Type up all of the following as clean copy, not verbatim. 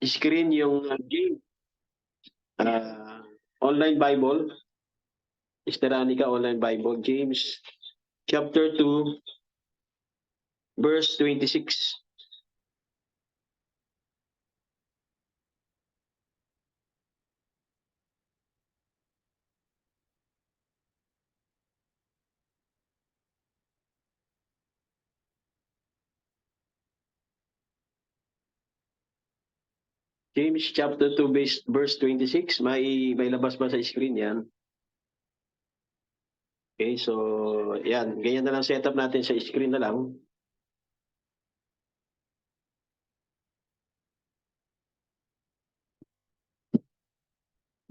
screen yung online Bible, Esteranica Online Bible, James chapter 2, verse 26. James chapter 2, verse 26. May labas ba sa screen yan? Okay, so yan. Ganyan na lang setup natin sa screen na lang.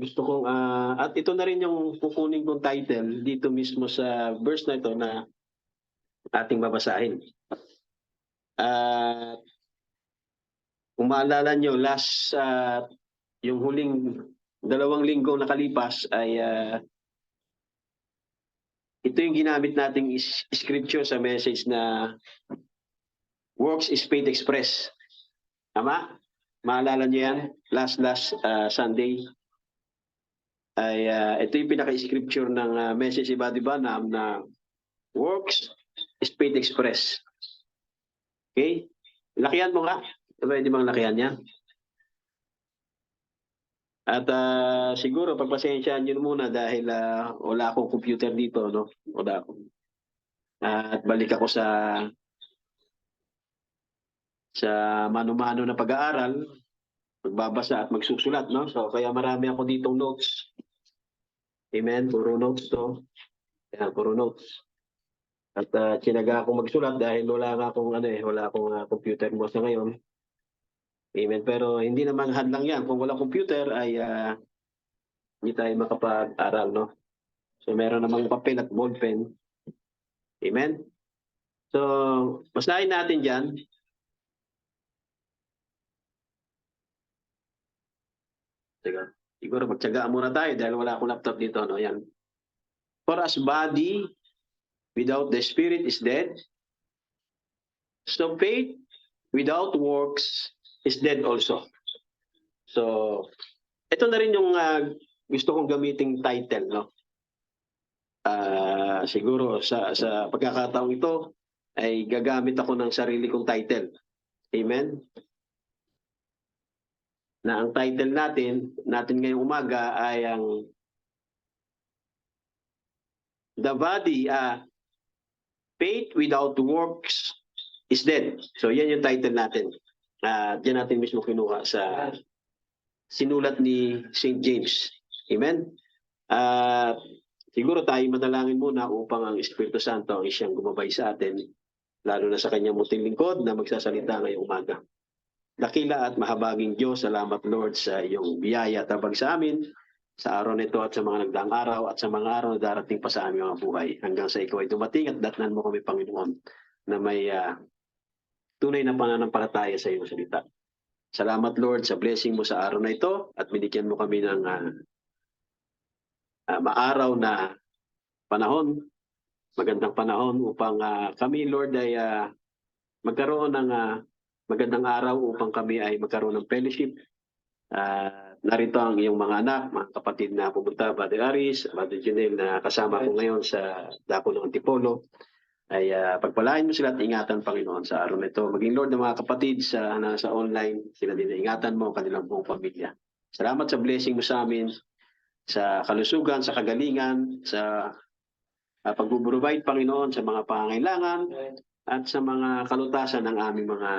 Gusto kong, at ito na rin yung kukunin kong title dito mismo sa verse na ito na ating babasahin. Kung maalala nyo, yung huling 2 linggo nakalipas ay ito yung ginamit nating scripture sa message na works is faith express. Tama? Maalala nyo yan? Last Sunday ay ito yung pinaka-scripture ng message ni Buddy Banham na works is faith express. Okay? Lakihan mo nga. Pwede bang lakihan yan? At siguro pagpasensyaan nyo muna dahil wala akong computer dito, no? Wala akong. At balik ako sa mano-mano na pag-aaral, magbabasa at magsusulat, no? So kaya marami ako ditong notes. Amen, puro notes to. Kaya puro notes. At tinaga akong magsulat dahil wala akong computer mo sa ngayon. Amen, pero hindi naman hadlang yan. Kung wala computer ay hindi tayo makapag-aral, no? So meron namang papel at ballpen. Amen? So, basahin natin dyan. Teka, siguro magtyagaan muna tayo dahil wala akong laptop dito, no? Yan. For as body without the spirit is dead, so faith without works is dead also. So, ito na rin yung gusto kong gamiting title, no? Siguro sa pagkakataong ito ay gagamit ako ng sarili kong title. Amen? Na ang title natin ngayong umaga ay ang The Body, Faith Without Works is Dead. So yan yung title natin. Diyan natin mismo kinuha sa sinulat ni St. James. Amen? Siguro tayo manalangin muna upang ang Espiritu Santo ang siyang gumabay sa atin, lalo na sa kanyang muting lingkod na magsasalita ngayong umaga. Dakila at mahabaging Diyos, salamat Lord sa iyong biyaya at tabag sa amin sa araw nito at sa mga nagdaang araw at sa mga araw na darating pa sa aming mga buhay. Hanggang sa ikaw ay dumating at datnan mo kami, Panginoon, na may tunay na pananampalataya sa iyong salita. Salamat Lord sa blessing mo sa araw na ito at binigyan mo kami ng maaraw na panahon, magandang panahon upang kami Lord ay magkaroon ng magandang araw upang kami ay magkaroon ng fellowship. Narito ang iyong mga anak, mga kapatid na pumunta, Brother Aris, Brother Junel na kasama ko ngayon sa Dako ng Antipolo. Ay pagpalain mo sila at ingatan, Panginoon, sa araw na ito. Maging Lord ng mga kapatid sa online, sila din ingatan mo ang kanilang buong pamilya. Salamat sa blessing mo sa amin, sa kalusugan, sa kagalingan, sa pag-provide, Panginoon, sa mga pangangailangan at sa mga kalutasan ng aming mga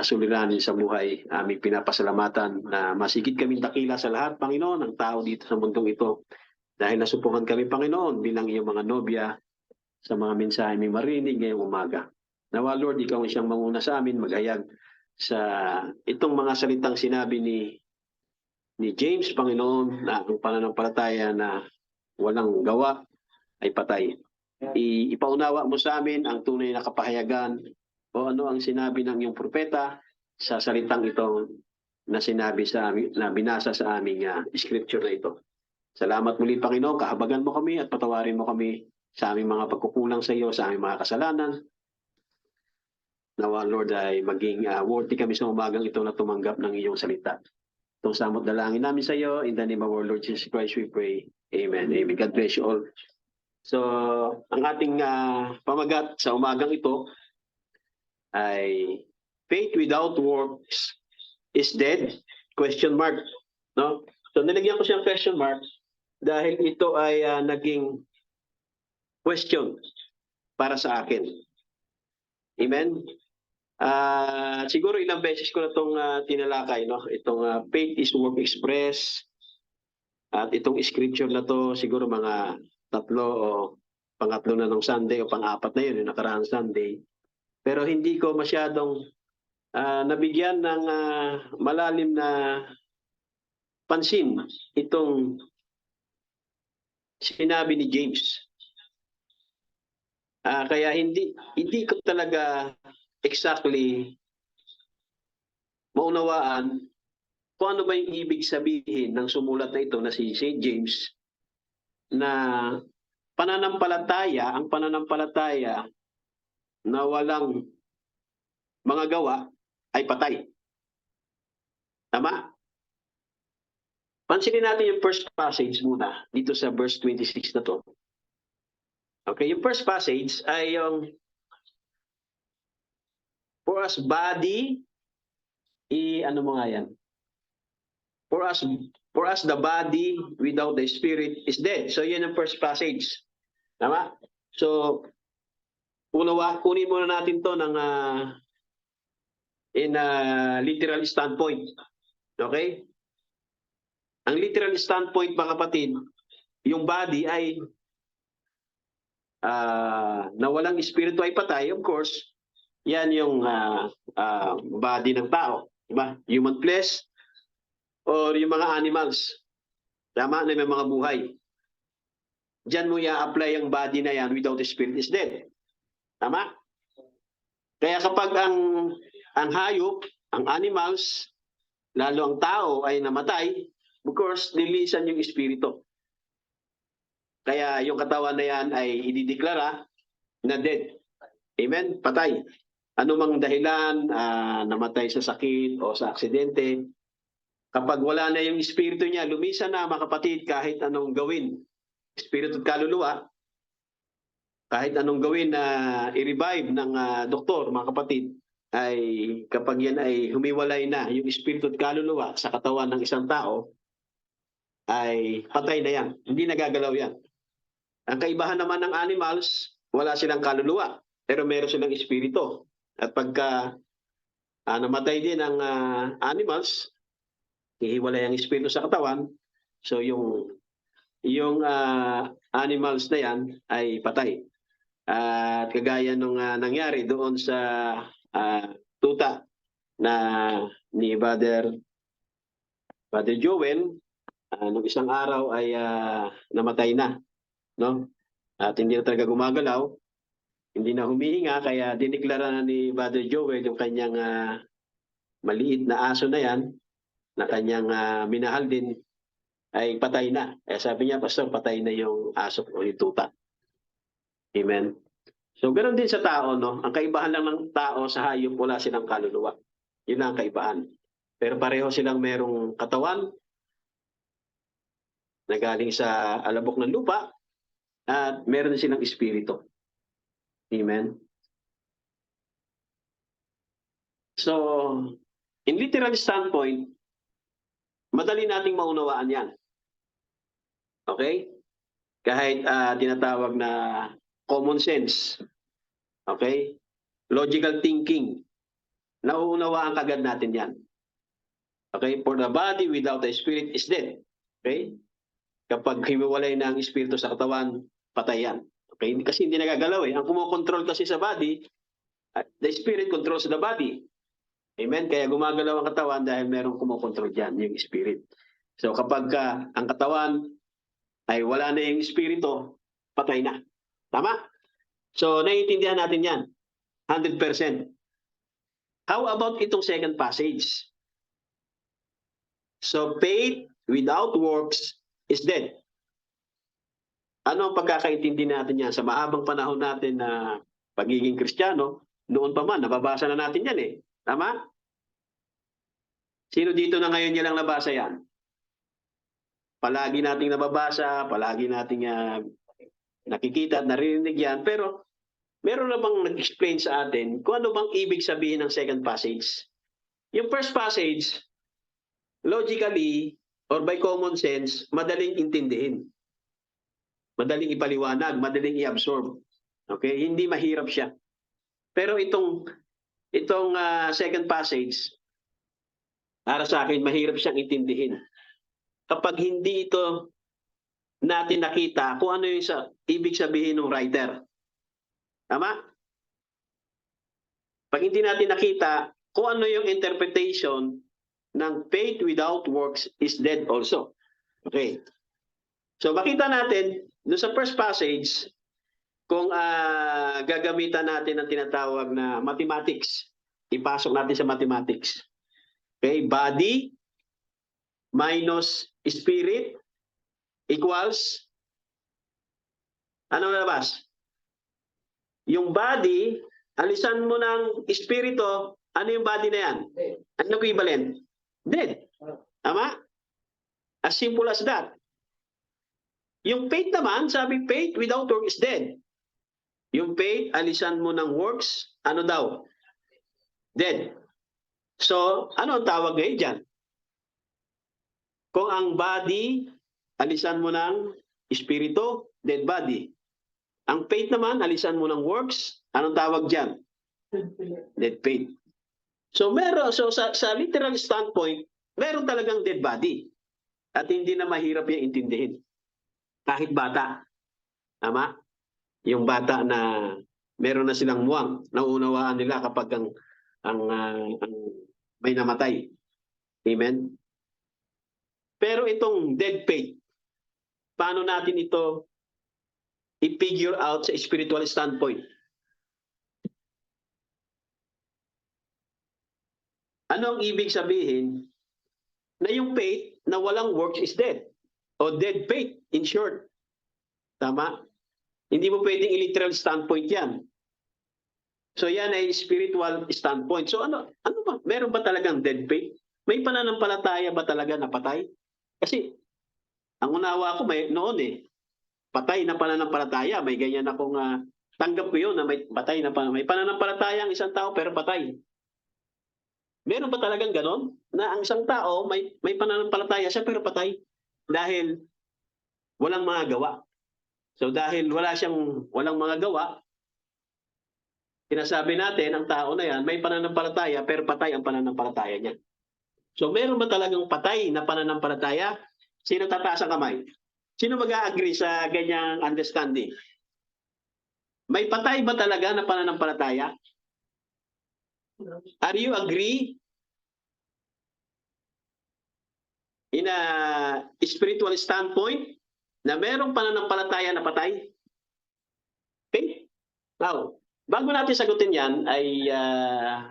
suliranin sa buhay. Aming pinapasalamatan na masigit kaming dakila sa lahat, Panginoon, ang tao dito sa mundong ito. Dahil nasupukan kami, Panginoon, bilang iyong mga nobya sa mga mensahe may marinig ngayong umaga. Nawa, Lord, ikaw ang siyang manguna sa amin, maghayag sa itong mga salitang sinabi ni James, Panginoon, na ang pananampalataya na walang gawa ay patay. Ipaunawa mo sa amin ang tunay na kapahayagan o ano ang sinabi ng iyong propeta sa salitang ito na sinabi sa amin, na binasa sa aming scripture na ito. Salamat muli, Panginoon, kahabagan mo kami at patawarin mo kami sa aming mga pagkukulang sa iyo, sa aming mga kasalanan. Nawa, Lord, ay maging worthy kami sa umagang ito na tumanggap ng iyong salita. Itong samot dalangin namin sa iyo, in the name of our Lord Jesus Christ we pray. Amen. Amen. God bless you all. So, ang ating pamagat sa umagang ito ay faith without works is dead? Question mark. No? So, nilagyan ko siyang question mark dahil ito ay naging question para sa akin. Amen? Siguro ilang beses ko na itong tinalakay, no? Itong faith is work express. At itong scripture na to siguro mga 3 o pangatlo na ng Sunday o pang-apat na yun, yung nakaraang Sunday. Pero hindi ko masyadong nabigyan ng malalim na pansin itong sinabi ni James. Kaya hindi ko talaga exactly maunawaan kung ano ba yung ibig sabihin ng sumulat na ito na si St. James na ang pananampalataya na walang mga gawa ay patay. Tama? Pansinin natin yung first passage muna dito sa verse 26 na to. Okay, yung first passage ay yung for us body, ano mo nga yan? For us the body without the spirit is dead. So yun ang first passage. Tama? So kunin muna natin to ng in a literal standpoint. Okay? Ang literal standpoint, mga kapatid, yung body ay na walang espiritu ay patay, of course, yan yung body ng tao. Diba? Human flesh or yung mga animals. Tama? Na may mga buhay. Diyan mo i-apply ang body na yan without the spirit is dead. Tama? Kaya kapag ang hayop, ang animals, lalo ang tao ay namatay, of course, nilisan yung espiritu. Kaya yung katawan na yan ay idideklara na dead. Amen? Patay. Ano mang dahilan, namatay sa sakit o sa aksidente, kapag wala na yung espiritu niya, lumisan na, mga kapatid, kahit anong gawin. Espiritu at kaluluwa, kahit anong gawin na i-revive ng doktor, mga kapatid, ay kapag yan ay humiwalay na yung espiritu at kaluluwa sa katawan ng isang tao, ay patay na yan. Hindi nagagalaw yan. Ang kaibahan naman ng animals, wala silang kaluluwa, pero meron silang espiritu. At pagka namatay din ang animals, hihiwalay ang espiritu sa katawan, so yung animals na yan ay patay. At kagaya nung nangyari doon sa tuta na ni Brother Joel, nung isang araw ay namatay na. No? At hindi na talaga gumagalaw, hindi na humihinga, kaya diniklara na ni Brother Joel yung kanyang maliit na aso na yan, na kanyang minahal din, ay patay na. Sabi niya, Pastor, patay na yung aso o yung tuta. Amen. So, ganoon din sa tao, no? Ang kaibahan lang ng tao sa hayop, wala silang kaluluwa. Yun lang ang kaibahan. Pero pareho silang merong katawan na galing sa alabok ng lupa, at meron silang espiritu. Amen. So, in literal standpoint, madali nating maunawaan yan. Okay? Kahit tinatawag na common sense. Okay? Logical thinking. Nauunawaan kagad natin yan. Okay? For the body without the spirit is dead. Okay? Kapag himiwalay na ang espiritu sa katawan, patay yan. Okay? Kasi hindi nagagalaw eh. Ang kumokontrol kasi sa body, the spirit controls the body. Amen? Kaya gumagalaw ang katawan dahil merong kumokontrol dyan, yung spirit. So kapag ang katawan ay wala na yung espiritu, patay na. Tama? So naiintindihan natin yan. 100%. How about itong second passage? So faith without works is dead. Ano ang pagkakaintindi natin yan? Sa mahabang panahon natin na pagiging Kristiyano, Noon pa man, nababasa na natin yan eh. Tama? Sino dito na ngayon niya lang nabasa yan? Palagi nating nababasa, palagi nating nakikita at naririnig yan, pero meron na bang nag-explain sa atin kung ano bang ibig sabihin ng second passage? Yung first passage, logically, or by common sense, madaling intindihin. Madaling ipaliwanag, madaling i-absorb. Okay? Hindi mahirap siya. Pero itong second passage, para sa akin, mahirap siyang intindihin. Kapag hindi ito natin nakita kung ano yung ibig sabihin ng writer. Tama? Pag hindi natin nakita kung ano yung interpretation ng faith without works is dead also. Okay. So makita natin doon sa first passage kung gagamitan natin ang tinatawag na mathematics. Ipasok natin sa mathematics. Okay, body minus spirit equals ano nalabas? Yung body, alisan mo ng espiritu, ano yung body na yan? Ano equivalent? Dead. Tama? As simple as that. Yung faith naman, sabi faith without work is dead. Yung faith, alisan mo ng works, ano daw? Dead. So, ano ang tawag ngayon dyan? Kung ang body, alisan mo ng espiritu, dead body. Ang faith naman, alisan mo ng works, anong tawag dyan? Dead faith. So, sa literal standpoint, meron talagang dead body. At hindi na mahirap yung intindihin. Kahit bata. Tama? Yung bata na meron na silang muwang, nauunawaan nila kapag ang may namatay. Amen? Pero itong dead faith, paano natin ito i-figure out sa spiritual standpoint? Ano ang ibig sabihin na yung faith na walang works is dead? O dead faith, in short. Tama? Hindi mo pwedeng i-literal standpoint yan. So yan ay spiritual standpoint. So ano ba? Meron ba talagang dead faith? May pananampalataya ba talaga na patay? Kasi ang unawa ko noon patay na pananampalataya. May ganyan akong tanggap ko yun na may patay na may pananampalataya ang isang tao pero patay. Meron ba talagang ganon? Na ang isang tao may pananampalataya siya pero patay dahil walang mga gawa. So dahil walang mga gawa, sinasabi natin ang tao na yan may pananampalataya pero patay ang pananampalataya niya. So meron ba talagang patay na pananampalataya? Sino tataas ang kamay? Sino mag-a-agree sa ganyang understanding? May patay ba talaga na pananampalataya? Are you agree in a spiritual standpoint na merong pananampalataya na patay? Okay? Now, bago natin sagutin yan, ay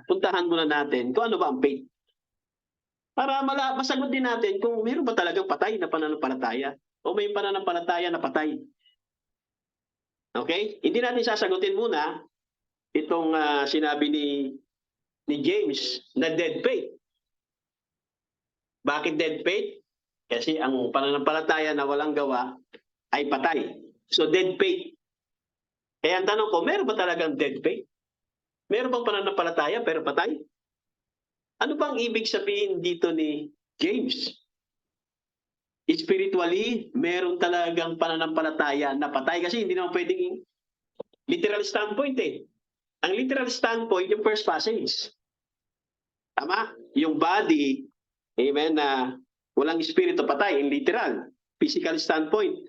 puntahan muna natin kung ano ba ang faith. Para masagot din natin kung meron ba talagang patay na pananampalataya o may pananampalataya na patay. Okay? Hindi natin sasagutin muna itong sinabi ni James na dead faith. Bakit dead faith? Kasi ang pananampalataya na walang gawa ay patay. So dead faith. Kaya ang tanong ko, meron ba talagang dead faith? Meron bang pananampalataya pero patay? Ano bang ibig sabihin dito ni James? Spiritually, meron talagang pananampalataya na patay kasi hindi naman pwedeng literal standpoint Ang literal standpoint, yung first passage. Tama? Yung body, amen, na walang espiritu patay, in literal, physical standpoint.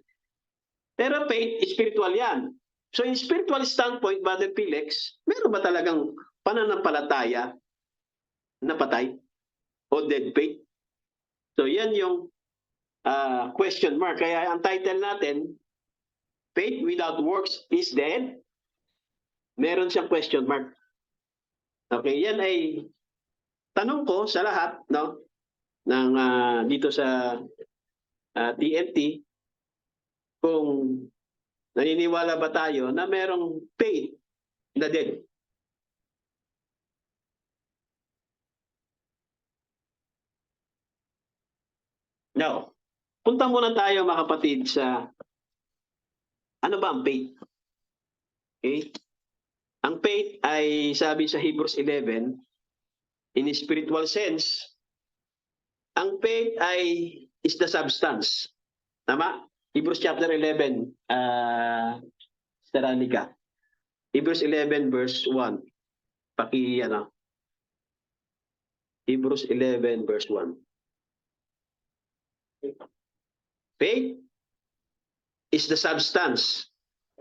Pero faith, spiritual yan. So in spiritual standpoint, Brother Felix, meron ba talagang pananampalataya na patay o dead faith? So yan yung question mark. Kaya ang title natin, Faith Without Works is Dead. Meron siyang question mark. Okay, yan ay tanong ko sa lahat, no, ng dito sa TNT, kung naniniwala ba tayo na merong faith na dead? Now, punta muna tayo mga kapatid sa ano ba ang faith? Okay? Ang faith ay sabi sa Hebrews 11, in a spiritual sense, ang faith ay is the substance. Tama? Hebrews chapter 11, Saranika. Hebrews 11 verse 1. Hebrews 11 verse 1. Faith is the substance.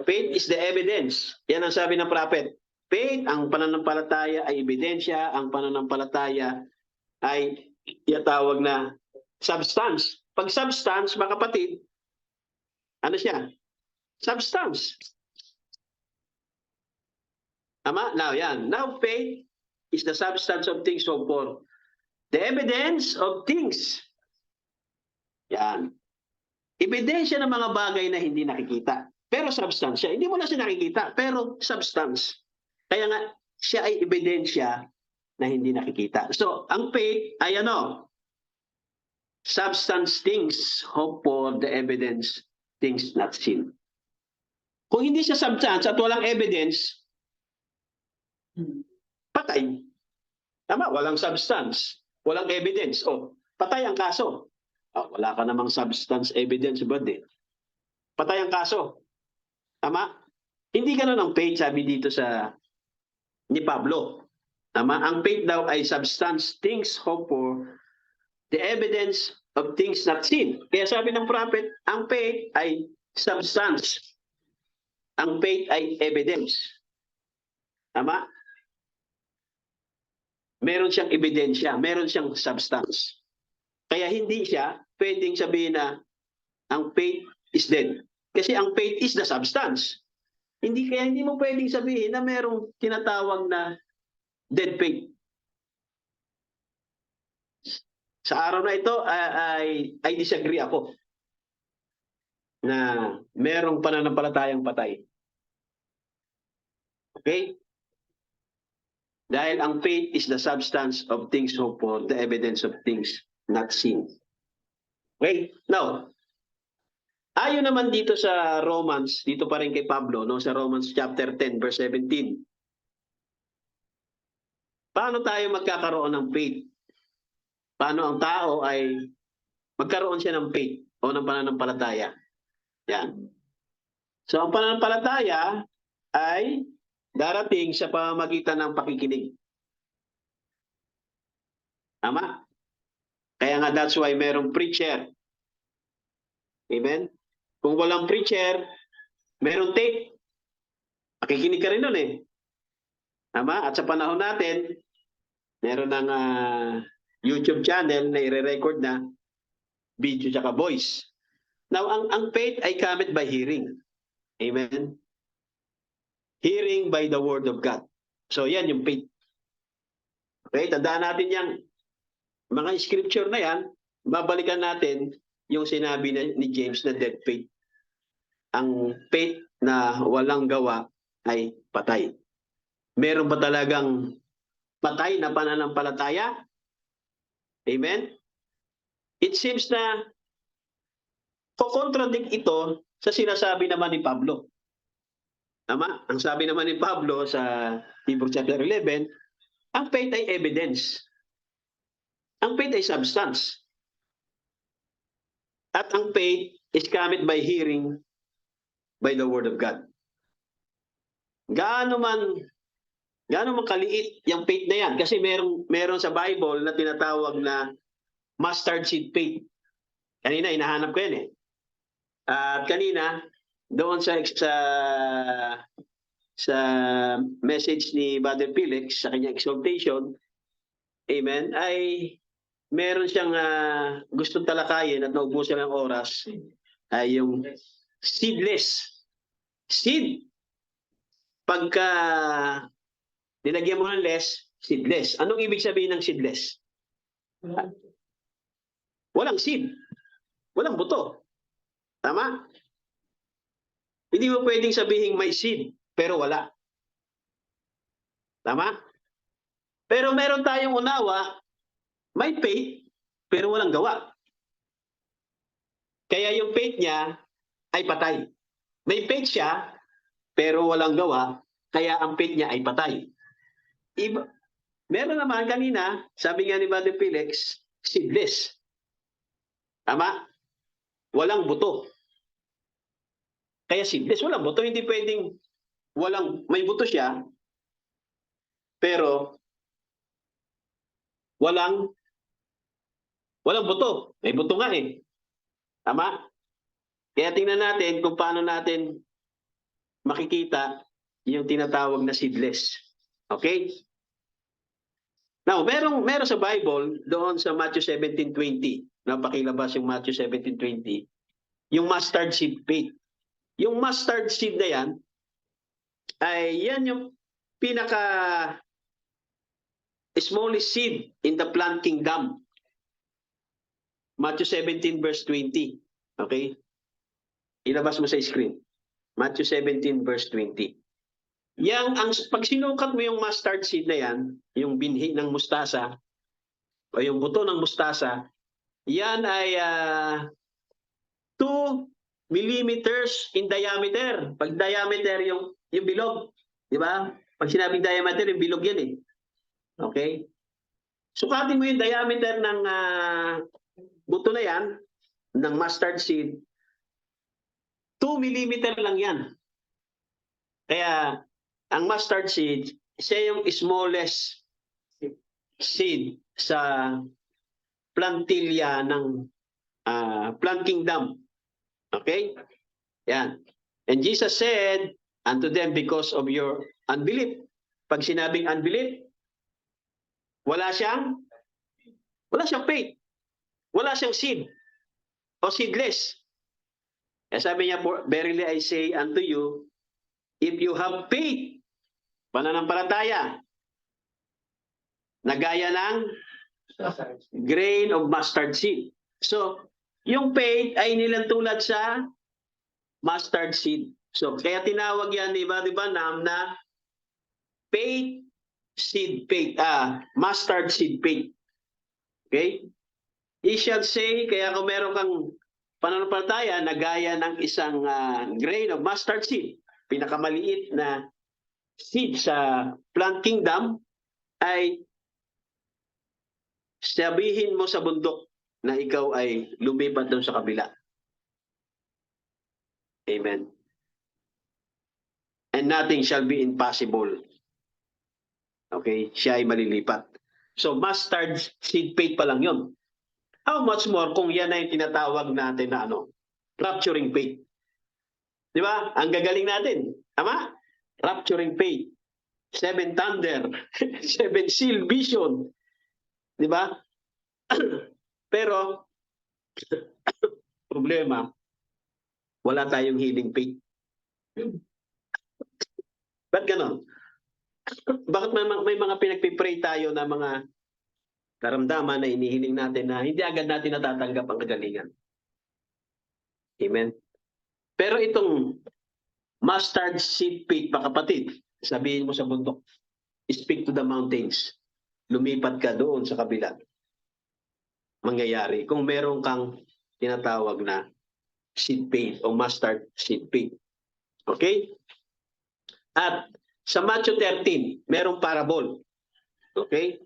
Faith is the evidence. Yan ang sabi ng prophet. Faith, ang pananampalataya ay ebidensya, ang pananampalataya ay tawag na substance. Pag substance, mga kapatid, ano siya? Substance. Tama? Now, yan. Now, faith is the substance of things hoped for. The evidence of things. Yan. Ebidensya ng mga bagay na hindi nakikita. Pero substance siya. Hindi mo na siya nakikita, pero substance. Kaya nga, siya ay ebidensya na hindi nakikita. So, ang faith ay ano? Substance things, hope for, the evidence things not seen. Kung hindi siya substance at walang evidence, patay. Tama, walang substance, walang evidence. O, patay ang kaso. Wala ka namang substance, evidence, ba din? Patay ang kaso. Tama? Hindi ganun ang faith, sabi dito sa ni Pablo. Tama? Ang faith daw ay substance, things hope for, the evidence of things not seen. Kaya sabi ng prophet, ang faith ay substance. Ang faith ay evidence. Tama? Meron siyang ebidensya, meron siyang substance. Kaya hindi siya pwedeng sabihin na ang faith is dead. Kasi ang faith is the substance. Kaya hindi mo pwedeng sabihin na merong tinatawag na dead faith. Sa araw na ito, I disagree ako na merong pananampalatayang patay. Okay? Dahil ang faith is the substance of things hoped for, the evidence of things not seen. Okay? Now, ayon naman dito sa Romans, dito pa rin kay Pablo, no, sa Romans chapter 10, verse 17. Paano tayo magkakaroon ng faith? Paano ang tao ay magkaroon siya ng faith o ng pananampalataya? Yan. So, ang pananampalataya ay darating sa pamamagitan ng pakikinig. Tama? Kaya nga that's why merong preacher. Amen? Kung walang preacher, merong tape. Makikinig ka rin nun eh. Tama? At sa panahon natin, meron ng YouTube channel na i-record na video tsaka voice. Now, ang faith ay cometh by hearing. Amen? Hearing by the word of God. So, yan yung faith. Okay, tandaan natin yung mga scripture na yan, babalikan natin yung sinabi ni James na dead faith. Ang faith na walang gawa ay patay. Meron ba talagang patay na pananampalataya? Amen? It seems na contradict ito sa sinasabi naman ni Pablo. Tama? Ang sabi naman ni Pablo sa Hebrews chapter 11, ang faith ay evidence. Ang faith ay substance. At ang faith is coming by hearing by the word of God. Gaano man kaliit yung faith na yan? Kasi meron sa Bible na tinatawag na mustard seed faith. Kanina, hinahanap ko yan eh. At kanina, doon sa message ni Brother Felix sa kanyang exhortation, amen, ay meron siyang gustong talakayin at naubusan ng oras ay yung seedless. Seed. Pagka nilagyan mo ng less, seedless. Anong ibig sabihin ng seedless? Walang seed. Walang buto. Tama? Hindi mo pwedeng sabihin may seed, pero wala. Tama? Pero meron tayong unawa, may faith, pero walang gawa. Kaya yung faith niya ay patay. May faith siya, pero walang gawa, kaya ang faith niya ay patay. Iba, meron naman kanina, sabi nga ni Brother Felix, seedless. Tama? Walang buto. Kaya seedless, walang buto. Hindi pwedeng may buto siya, pero walang buto. May buto nga eh. Tama? Kaya tingnan natin kung paano natin makikita yung tinatawag na seedless. Okay? Now, meron sa Bible, doon sa Matthew 17:20, napakilabas yung Matthew 17:20, yung mustard seed faith. Yung mustard seed na yan, ay yan yung pinaka smallest seed in the plant kingdom. Matthew 17 verse 20. Okay? Ilabas mo sa screen. Matthew 17 verse 20. Pag sinukat mo yung mustard seed na yan, yung binhi ng mustasa, o yung buto ng mustasa, yan ay 2 millimeters in diameter. Pag diameter yung bilog, di ba? Pag sinabing diameter, yung bilog yan eh. Okay? Sukatin mo yung diameter ng buto na yan, ng mustard seed, 2 millimeter lang yan. Kaya, ang mustard seed, siya yung smallest seed sa plantilla ng plant kingdom. Okay? Yan. And Jesus said unto them, because of your unbelief. Pag sinabing unbelief, wala siyang faith. Wala siyang seed o seedless. Kaya sabi niya, verily I say unto you, if you have faith, pananampalataya, na gaya ng grain of mustard seed. So, yung faith ay nilantulad sa mustard seed. So, kaya tinawag yan, di ba, na faith seed faith, mustard seed faith. Okay? He shall say, kaya kung meron kang pananampalataya na gaya ng isang grain of mustard seed, pinakamaliit na seed sa plant kingdom, ay sabihin mo sa bundok na ikaw ay lumipat doon sa kabila. Amen. And nothing shall be impossible. Okay? Siya ay malilipat. So, mustard seed faith pa lang yun. How much more kung yan ay tinatawag natin na rapturing faith. Di ba? Ang gagaling natin. Tama? Rapturing faith. 7 thunder. 7 seal vision. Di ba? Pero, problema, wala tayong healing faith. Ba't ganon? Bakit may mga pinagpipray tayo na mga karamdaman na inihiling natin na hindi agad natin natatanggap ang kagalingan? Amen? Pero itong mustard seed faith, kapatid, sabihin mo sa bundok, speak to the mountains. Lumipat ka doon sa kabila. Mangyayari kung meron kang tinatawag na seed faith o mustard seed faith. Okay? At sa Matthew 13, merong parable. Okay?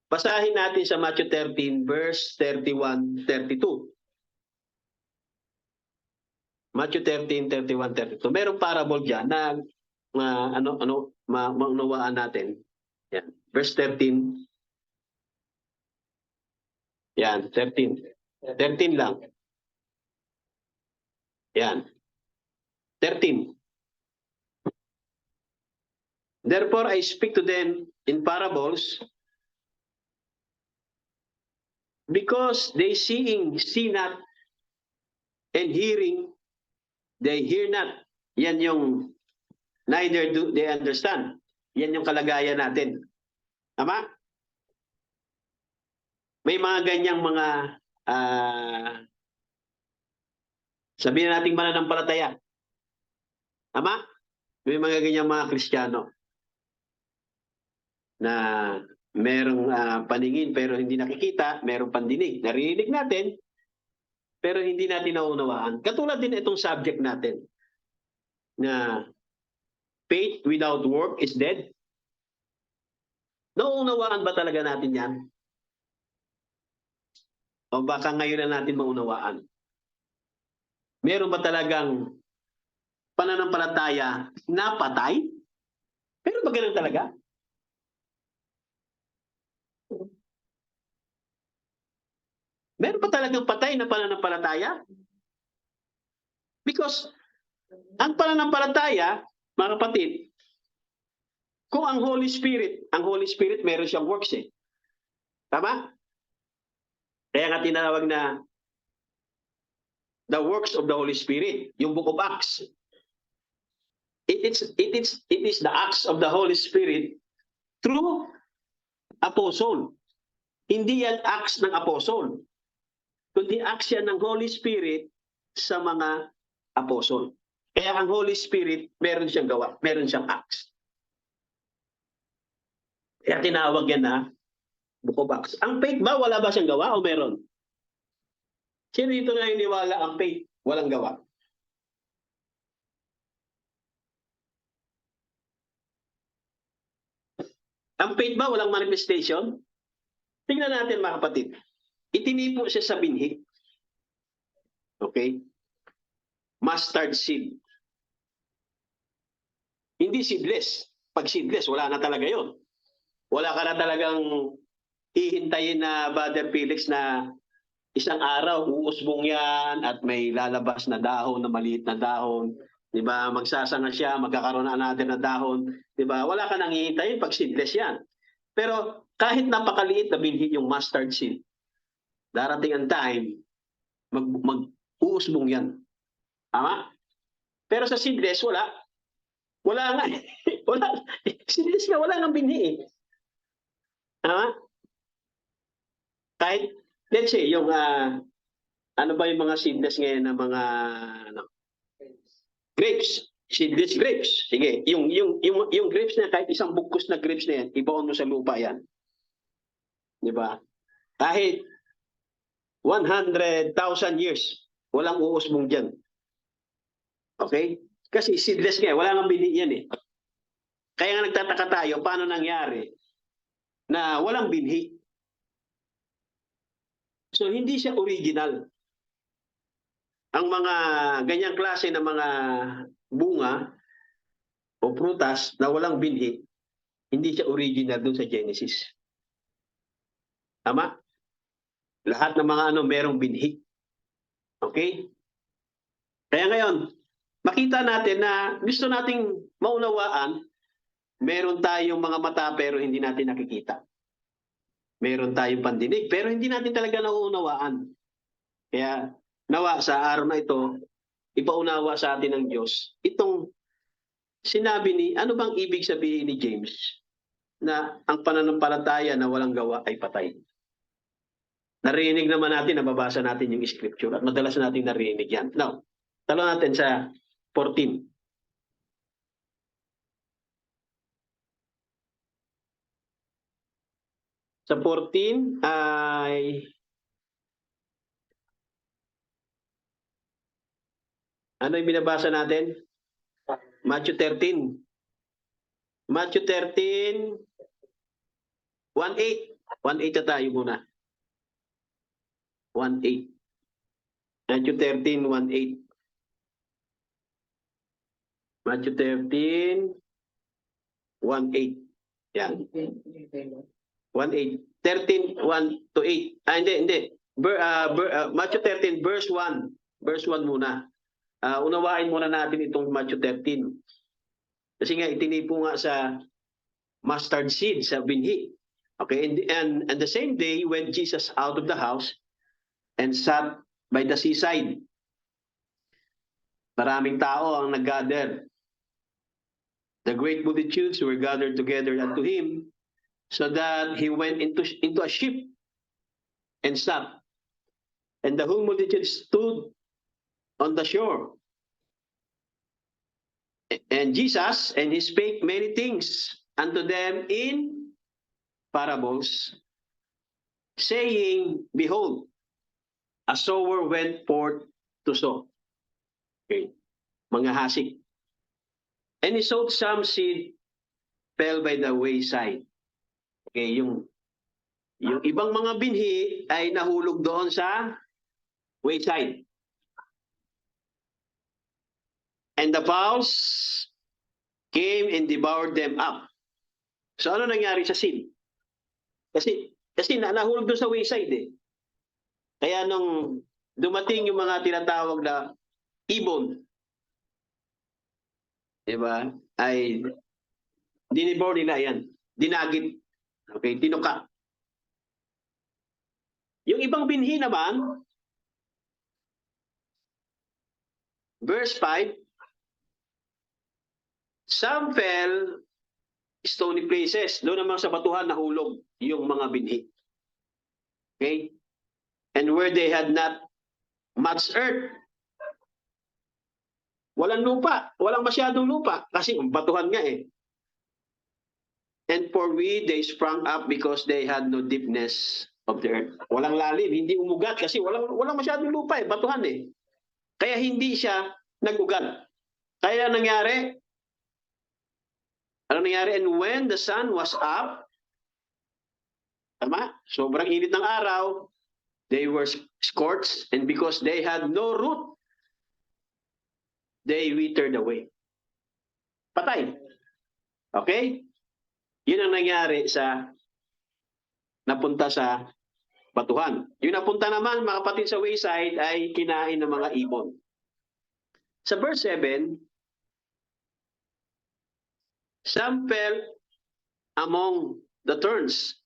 Basahin natin sa Matthew 13 verse 31-32. Matthew 13, 31-32. Merong parable diyan na maunawaan natin. Yan. Verse 13. Yan, 13. 13 lang. Yan. 13. Therefore, I speak to them in parables, because they see not, and hearing, they hear not. Yan yung neither do they understand. Yan yung kalagayan natin. Tama? May mga ganyang mga sabihin nating mananampalataya. Tama? May mga ganyang mga Kristiyano na merong paningin pero hindi nakikita, merong pandinig. Narinig natin, pero hindi natin naunawaan. Katulad din itong subject natin na faith without work is dead. Nauunawaan ba talaga natin yan? O baka ngayon na natin maunawaan? Meron ba talagang pananampalataya na patay? Meron ba ganun talaga? Meron ba talagang patay na pananampalataya? Because ang pananampalataya, mga kapatid, kung ang Holy Spirit meron siyang works eh. Tama? Kaya nga tinawag na the works of the Holy Spirit, yung Book of Acts. It is the acts of the Holy Spirit through apostle. Hindi yan acts ng apostle, kundi acts yan ng Holy Spirit sa mga apostle. Kaya ang Holy Spirit, meron siyang gawa, meron siyang acts. Kaya tinawag yan na Book of Acts. Ang faith ba, wala ba siyang gawa o meron? Sino dito na iniwala ang faith, walang gawa? Ang faith ba, walang manifestation? Tingnan natin mga kapatid. Itinipo siya sa binhi. Okay? Mustard seed. Hindi seedless. Pag seedless, wala na talaga yon. Wala ka na talagang hihintayin na Brother Felix na isang araw uusbong yan at may lalabas na dahon, na maliit na dahon. Di ba? Magsasanga siya, magkakaroon na another na dahon. Di ba? Wala ka nang hihintayin pag seedless yan. Pero kahit napakaliit na binhi yung mustard seed, darating ang time, mag-uusbong yan. Tama? Pero sa seedless, wala. Wala nga. Wala. Seedless nga, wala nga binhi eh. Tama? Kahit, let's say, yung, ano ba yung mga seedless ngayon na mga, ano? Grapes. Seedless grapes. Sige, yung grapes na, kahit isang bugkos na grapes na yan, ibaon mo sa lupa yan. Di ba? Kahit 100,000 years, walang uusbong dyan. Okay? Kasi seedless nga, wala nang binhi yan eh. Kaya nga nagtataka tayo, paano nangyari na walang binhi? So, hindi siya original. Ang mga ganyang klase ng mga bunga o prutas na walang binhi, hindi siya original dun sa Genesis. Tama? Lahat ng mga ano merong binhi. Okay? Kaya ngayon, makita natin na gusto nating maunawaan, meron tayong mga mata pero hindi natin nakikita. Meron tayong pandinig pero hindi natin talaga nauunawaan. Kaya nawa sa araw na ito, ipaunawa sa atin ng Diyos itong sinabi ni, ano bang ibig sabihin ni James na ang pananampalataya na walang gawa ay patay. Narinig naman natin, nababasa natin yung scripture at madalas natin narinig yan. Now, talo natin sa 14. Sa 14 ay ano yung binabasa natin? Matthew 13. Matthew 13, 1:8. 1:8 na tayo muna. 1:8. Matthew 13, 1:8. Matthew 13, 1:8. Yan. 1:8. 13, 1 to 8. Hindi. Matthew 13, verse 1. Verse 1 muna. Unawain muna natin itong Matthew 13. Kasi nga itinipo nga sa mustard seed, sa binhi. Okay, and the same day went Jesus out of the house and sat by the seaside. Maraming tao ang nag-gather. The great multitudes were gathered together unto him, so that he went into a ship and sat. And the whole multitude stood on the shore. And Jesus, and he spake many things unto them in parables, saying, Behold, A sower went forth to sow. Okay. Mga hasik. And he sowed some seed, fell by the wayside. Okay, yung ibang mga binhi ay nahulog doon sa wayside. And the fowls came and devoured them up. So ano nangyari sa seed? Kasi nahulog doon sa wayside eh. Kaya nung dumating yung mga tinatawag na ibon, diba, ay dinibor nila yan. Dinagit. Okay, tinuka. Yung ibang binhi naman, verse 5, some fell stony places. Doon naman sa batuhan nahulog yung mga binhi. Okay? And where they had not much earth, walang lupa, walang masyadong lupa kasi batuhan nga eh. And for weed they sprang up because they had no deepness of the earth. Walang lalim, hindi umugat kasi walang masyadong lupa eh, batuhan eh. Kaya hindi siya nag-ugat. Kaya nangyari, ano nangyari? And when the sun was up, tama, sobrang init ng araw, they were scorched, and because they had no root, they withered away. Patay. Okay? Yun ang nangyari sa napunta sa batuhan. Yung napunta naman, mga kapatid, sa wayside ay kinain ng mga ibon. Sa verse 7, some fell among the thorns,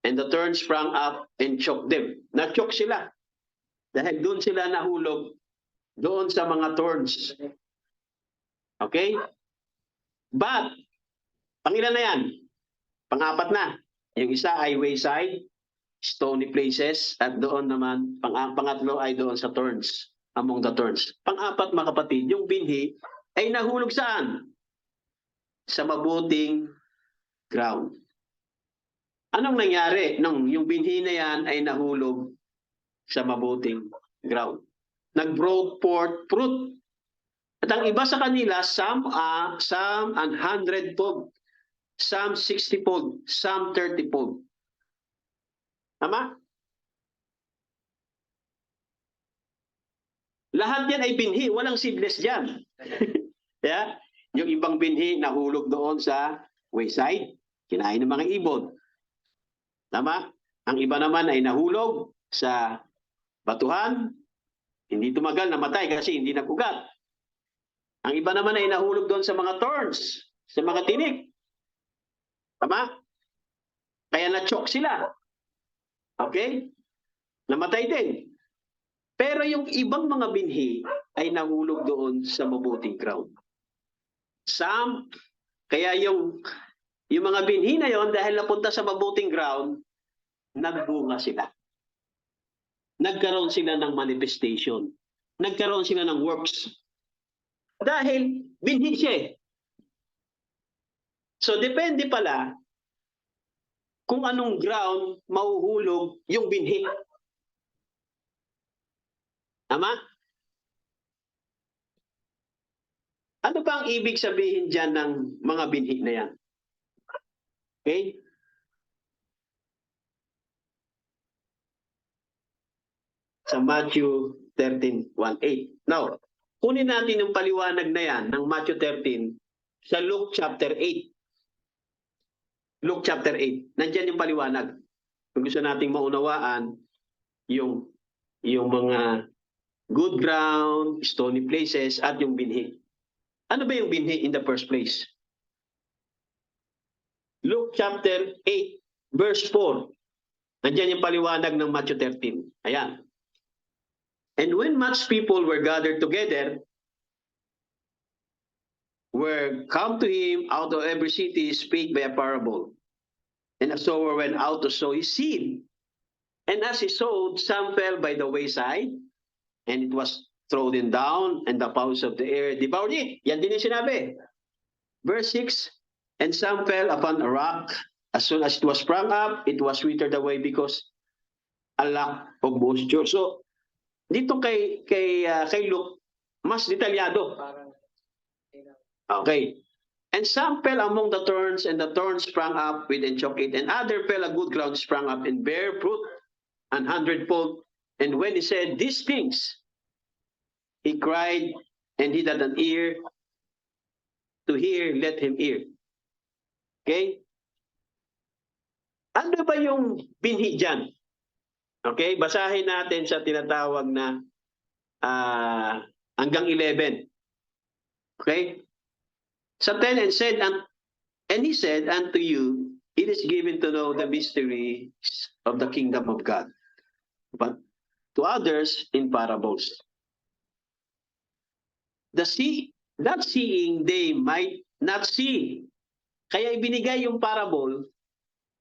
and the thorns sprang up and choked them. Na-choke sila. Dahil doon sila nahulog, doon sa mga thorns. Okay? But, pangilan na yan? Pang-apat na. Yung isa ay wayside, stony places, at doon naman, pangatlo ay doon sa thorns, among the thorns. Pang-apat, mga kapatid, yung binhi ay nahulog saan? Sa mabuting ground. Anong nangyari nung yung binhi na yan ay nahulog sa mabuting ground? Nag-brought forth fruit. At ang iba sa kanila, some 100-fold, some 60-fold, some 30-fold. Tama? Lahat yan ay binhi, walang seedless dyan. Yeah? Yung ibang binhi nahulog doon sa wayside, kinain ng mga ibon. Tama? Ang iba naman ay nahulog sa batuhan, hindi tumagal, namatay kasi hindi nagugat. Ang iba naman ay nahulog doon sa mga thorns, sa mga tinik. Tama? Kaya na-choke sila. Okay? Namatay din. Pero yung ibang mga binhi ay nahulog doon sa mabuting ground. Some, kaya yung mga binhi na yon dahil napunta sa mabuting ground, nagbunga sila. Nagkaroon sila ng manifestation. Nagkaroon sila ng works. Dahil binhi siya eh. So depende pala kung anong ground mahuhulog yung binhi. Tama? Ano ba ang ibig sabihin dyan ng mga binhi na yan? Okay? Sa Matthew 13:1-8. Now, kunin natin yung paliwanag na yan ng Matthew 13 sa Luke chapter 8. Luke chapter 8. Nandiyan yung paliwanag. Kung gusto nating maunawaan yung mga good ground, stony places, at yung binhi. Ano ba yung binhi in the first place? Luke chapter 8, verse 4. Nandiyan yung paliwanag ng Matthew 13. Ayan. And when much people were gathered together, were come to him out of every city, speak by a parable. And a sower went out to sow his seed. And as he sowed, some fell by the wayside, and it was trodden down, and the fowls of the air devoured it. Yan din yung sinabi. Verse 6, and some fell upon a rock. As soon as it was sprung up, it was withered away because a lack of moisture. So dito kay Luke, mas detalyado. Okay. And some fell among the thorns, and the thorns sprang up with and choked it, and other fell a good ground, sprang up and bare fruit an hundredfold. And when he said these things, he cried, and he that an ear to hear, let him hear. Okay? Ano ba yung binhi dyan? Okay, basahin natin sa tinatawag na hanggang 11. Okay? Sa 10, and he said unto you, it is given to know the mysteries of the kingdom of God, but to others in parables. That seeing they might not see. Kaya ibinigay yung parable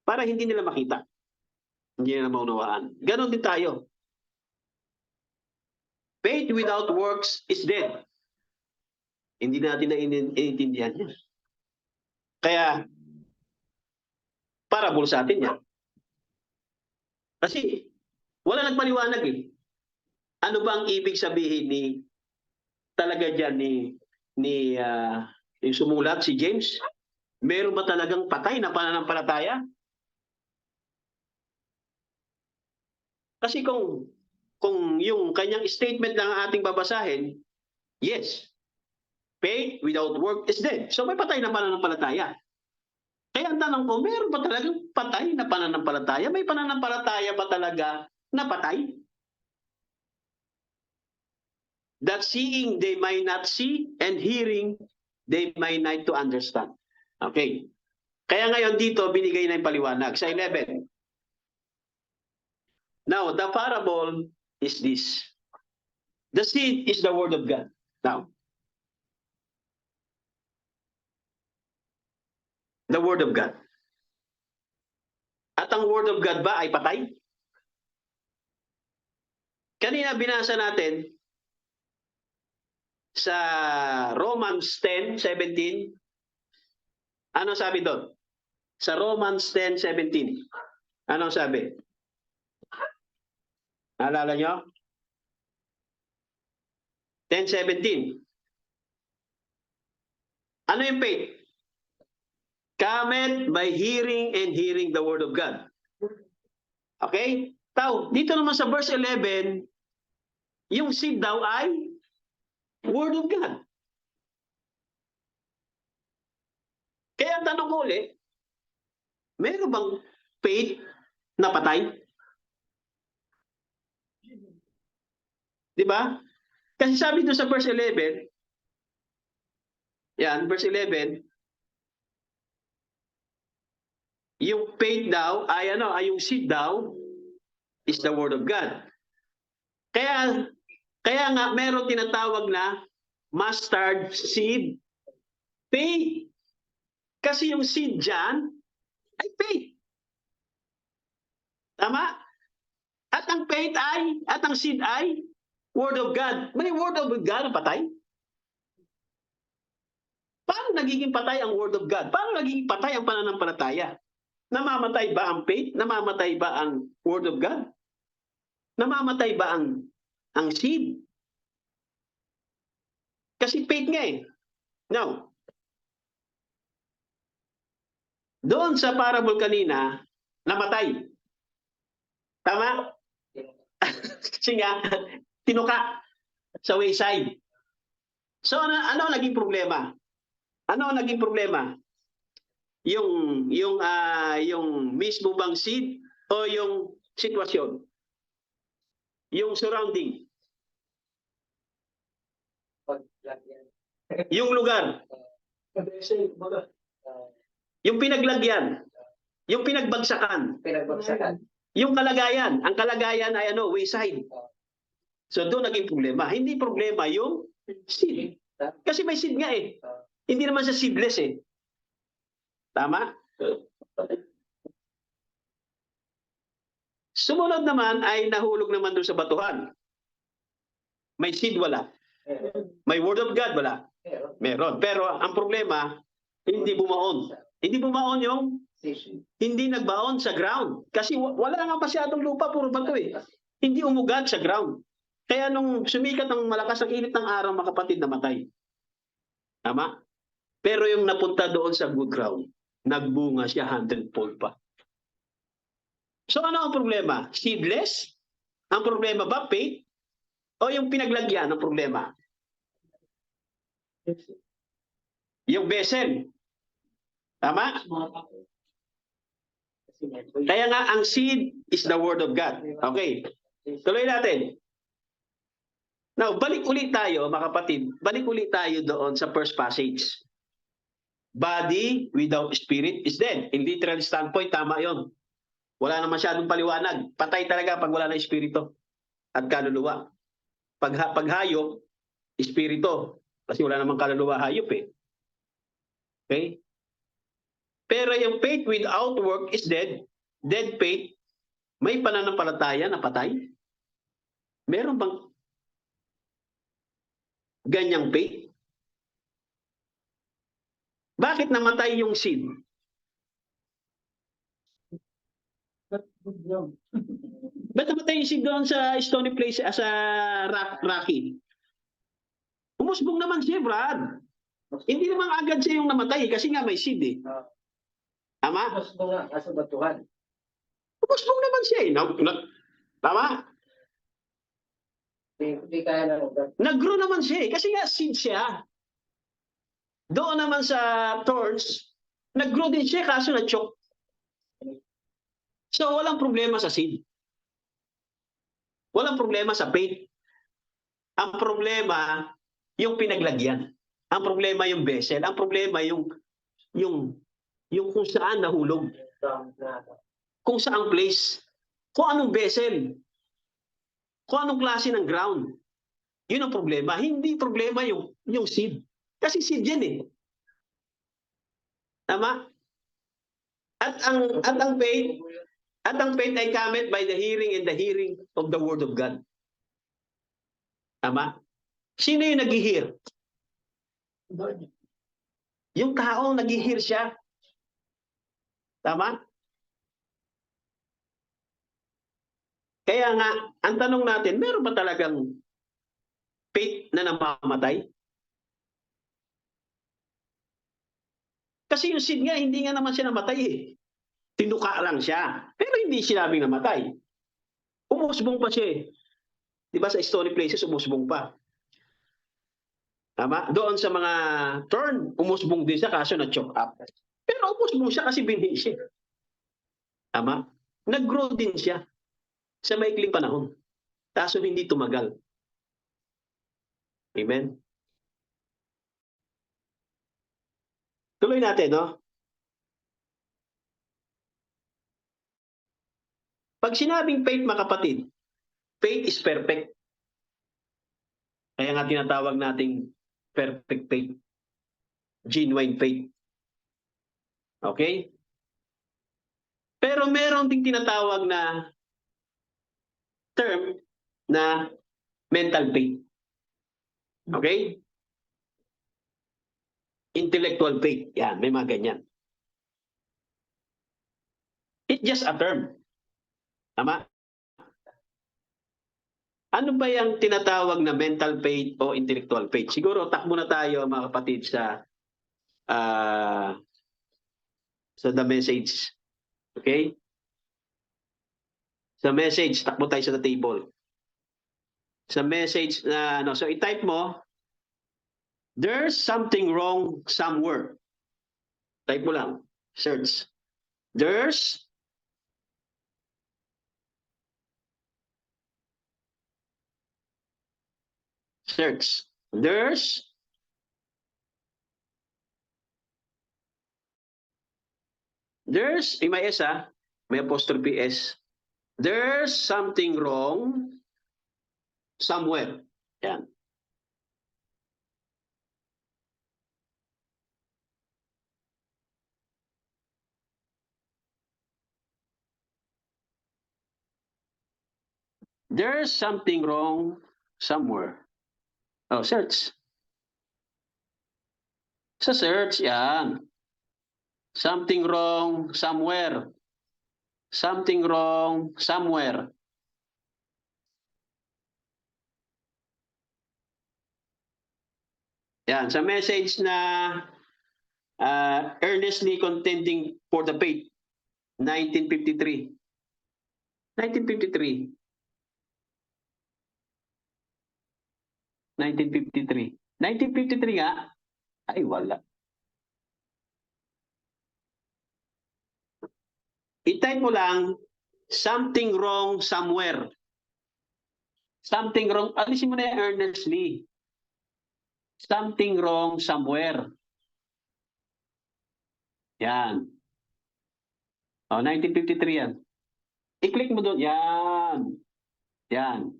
para hindi nila makita. Hindi nila maunawaan. Ganon din tayo. Faith without works is dead. Hindi natin naiintindihan yan. Kaya, parable sa atin yan. Kasi, wala nagpaliwanag eh. Ano ba ang ibig sabihin talaga dyan yung sumulat si James? Meron ba talagang patay na pananampalataya? Kasi kung yung kanyang statement lang ang ating babasahin, yes, faith without work is dead. So may patay na pananampalataya. Kaya ang tanong ko, meron ba talagang patay na pananampalataya? May pananampalataya ba talaga na patay? That seeing they might not see, and hearing they might not to understand. Okay. Kaya ngayon dito, binigay na yung paliwanag. Sa 11. Now, the parable is this. The seed is the word of God. Now, the word of God. At ang word of God ba ay patay? Kanina binasa natin sa Romans 10:17. Ano sabi doon? Sa Romans 10:17. Ano sabi? Naalala nyo? 10:17. Ano yung faith? Cometh by hearing, and hearing the word of God. Okay? Dito naman sa verse 11, yung seed daw ay word of God. Kaya ang tanong ko ulit, meron bang faith na patay? Di ba? Kasi sabi doon sa verse 11, yan, verse 11, yung faith daw ay yung seed daw is the word of God. Kaya nga meron tinatawag na mustard seed faith. Kasi yung seed dyan ay faith. Tama? At ang seed ay word of God. May word of God na patay? Paano nagiging patay ang word of God? Paano nagiging patay ang pananampalataya? Namamatay ba ang faith? Namamatay ba ang word of God? Namamatay ba ang seed? Kasi faith nga eh. Now, doon sa parable kanina, namatay. Tama? Kasi nga, tinuka sa wayside. So, ano naging problema? Ano ang naging problema? Yung mismo bang seed o yung sitwasyon? Yung surrounding? Yung lugar? Yung pinaglagyan? Yung pinagbagsakan? Yung kalagayan? Ang kalagayan ay wayside. So doon naging problema. Hindi problema yung seed. Kasi may seed nga eh. Hindi naman siya seedless eh. Tama? Sumunod naman ay nahulog naman doon sa batuhan. May seed, wala. May word of God, wala. Meron. Pero ang problema, hindi bumaon. Hindi bumaon yung Hindi nagbaon sa ground. Kasi wala nga masyadong lupa, puro bato eh. Hindi umugad sa ground. Kaya nung sumikat ng malakas ang init ng araw, mga kapatid, namatay. Tama? Pero yung napunta doon sa good ground, nagbunga siya 100-fold pa. So ano ang problema? Seedless? Ang problema ba faith? O yung pinaglagyan ng problema? Yung vessel. Tama? Kaya nga, ang seed is the word of God. Okay. Tuloy natin. Now, balik ulit tayo, mga kapatid. Balik ulit tayo doon sa first passage. Body without spirit is dead. In literal standpoint, tama yon. Wala na masyadong paliwanag. Patay talaga pag wala na espiritu at kaluluwa. Pag hayop, espiritu. Kasi wala namang kaluluwa hayop eh. Okay? Pero yung faith without work is dead. Dead faith, may pananampalataya na patay? Meron bang ganyang faith? Bakit namatay yung seed? Ba't namatay yung seed doon sa stony place, sa rocky? Umusbong naman siya, Brad. Hindi naman agad siya yung namatay kasi nga may seed eh. Tama? Umusbong nga, kaso batuhan. Umusbong naman siya eh. Tama? Hindi kaya na ugat. Nag-grow naman siya eh. Kasi nga seed siya. Doon naman sa thorns, nag-grow din siya kaso na-choke. So walang problema sa seed. Walang problema sa faith. Ang problema, yung pinaglagyan. Ang problema yung vessel. Ang problema yung kung saan nahulog. Kung saang place. Kung anong vessel. Kung anong klase ng ground. Yun ang problema. Hindi problema yung seed. Kasi seed yan eh. Tama? At ang faith ay cometh by the hearing and the hearing of the word of God. Tama? Sino yung nag-hear? Yung taong nag-hear siya. Tama? Kaya nga, ang tanong natin, meron ba talagang faith na namamatay? Kasi yung seed nga, hindi nga naman siya namatay eh. Tinuka lang siya. Pero hindi sinabing namatay. Umusbong pa siya eh. Diba sa stony places, umusbong pa. Tama? Doon sa mga turn, umusbong din siya kaso na-choke up. Pero umusbong siya kasi binhi siya. Tama? Nag-grow din siya sa maikling panahon. Kaso hindi tumagal. Amen? Tuloy natin, no? Pag sinabing faith, mga kapatid, faith is perfect. Kaya nga tinatawag nating perfect faith. Genuine faith. Okay? Pero meron ding tinatawag na term na mental faith. Okay? Intellectual faith. Yan, may mga ganyan. It's just a term. Tama? Ano ba yung tinatawag na mental faith o intellectual faith? Siguro takbo na tayo mga kapatid sa the message. Okay? Sa message, takbo tayo sa table. Sa message na so i-type mo, there's something wrong somewhere. Type mo lang, search. There's search. There's may S may apostrophe S. There's something wrong somewhere. Yan. There's something wrong somewhere. Oh, search. Sa search, yan. Something wrong somewhere. Something wrong somewhere. Yan, sa message na earnestly contending for the faith, 1953. 1953. 1953. 1953 nga. Ay, wala. I-type mo lang, something wrong somewhere. Something wrong. Alisin mo na yung earnestly. Something wrong somewhere. Yan. O, 1953 yan. I-click mo doon. Yan. Yan.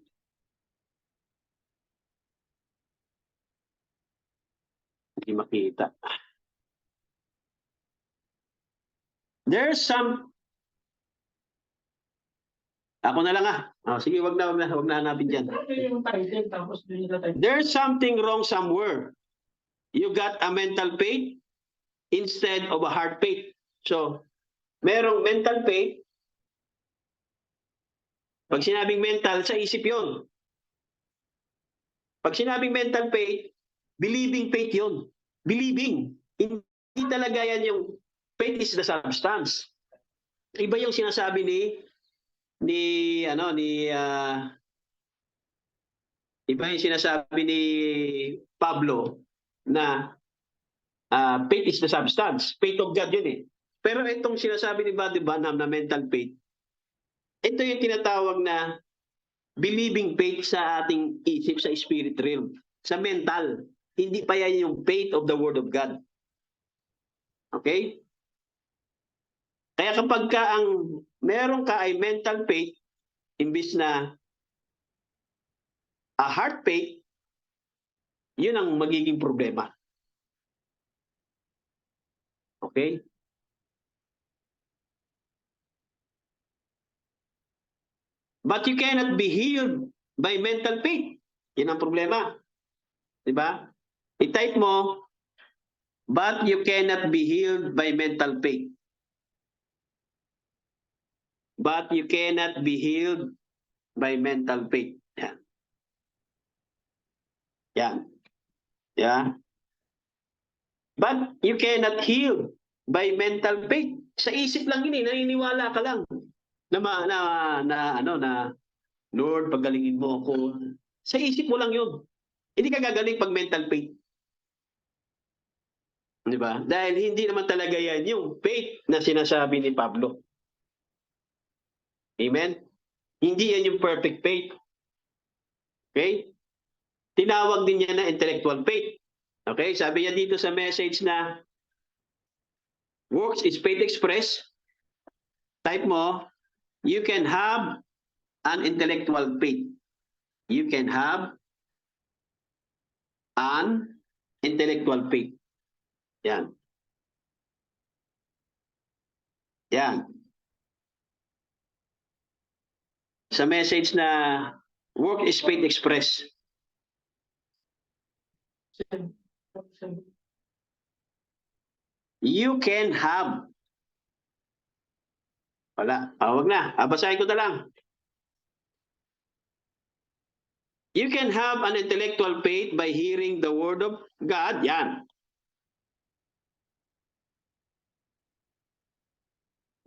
Hindi makita. There's some... Ako na lang sige, wag na hanapin dyan. Yung title, tapos doon yung title. There's something wrong somewhere. You got a mental faith instead of a heart faith. So, merong mental faith. Pag sinabing mental, sa isip yon. Pag sinabing mental faith, believing faith yon. Believing. Hindi talaga yan yung faith is the substance. Iba yung sinasabi iba yung sinasabi ni Pablo na faith is the substance. Faith of God yun eh. Pero itong sinasabi ni Buddy Branham na mental faith, ito yung tinatawag na believing faith sa ating isip, sa spirit realm, sa mental. Hindi pa yan yung faith of the Word of God. Okay? Kaya kapag meron ka ay mental faith, imbis na a heart faith, yun ang magiging problema. Okay? But you cannot be healed by mental faith. Yun ang problema. Diba? I-type mo, but you cannot be healed by mental faith. But you cannot be healed by mental faith. Yan. Yan. Yeah. But you cannot heal by mental faith. Sa isip lang yun naniniwala ka lang na Lord, pagalingin mo ako. Sa isip mo lang yun. Hindi ka gagaling pag mental faith. Di ba? Dahil hindi naman talaga yan yung faith na sinasabi ni Pablo. Amen? Hindi yan yung perfect faith. Okay? Tinawag din niya na intellectual faith. Okay? Sabi niya dito sa message na works is faith express. Type mo, you can have an intellectual faith. You can have an intellectual faith. Yan. Yan. Sa message na work is faith express. You can have. Wala. Wag na. Basahin ko na lang. You can have an intellectual faith by hearing the word of God. Yan.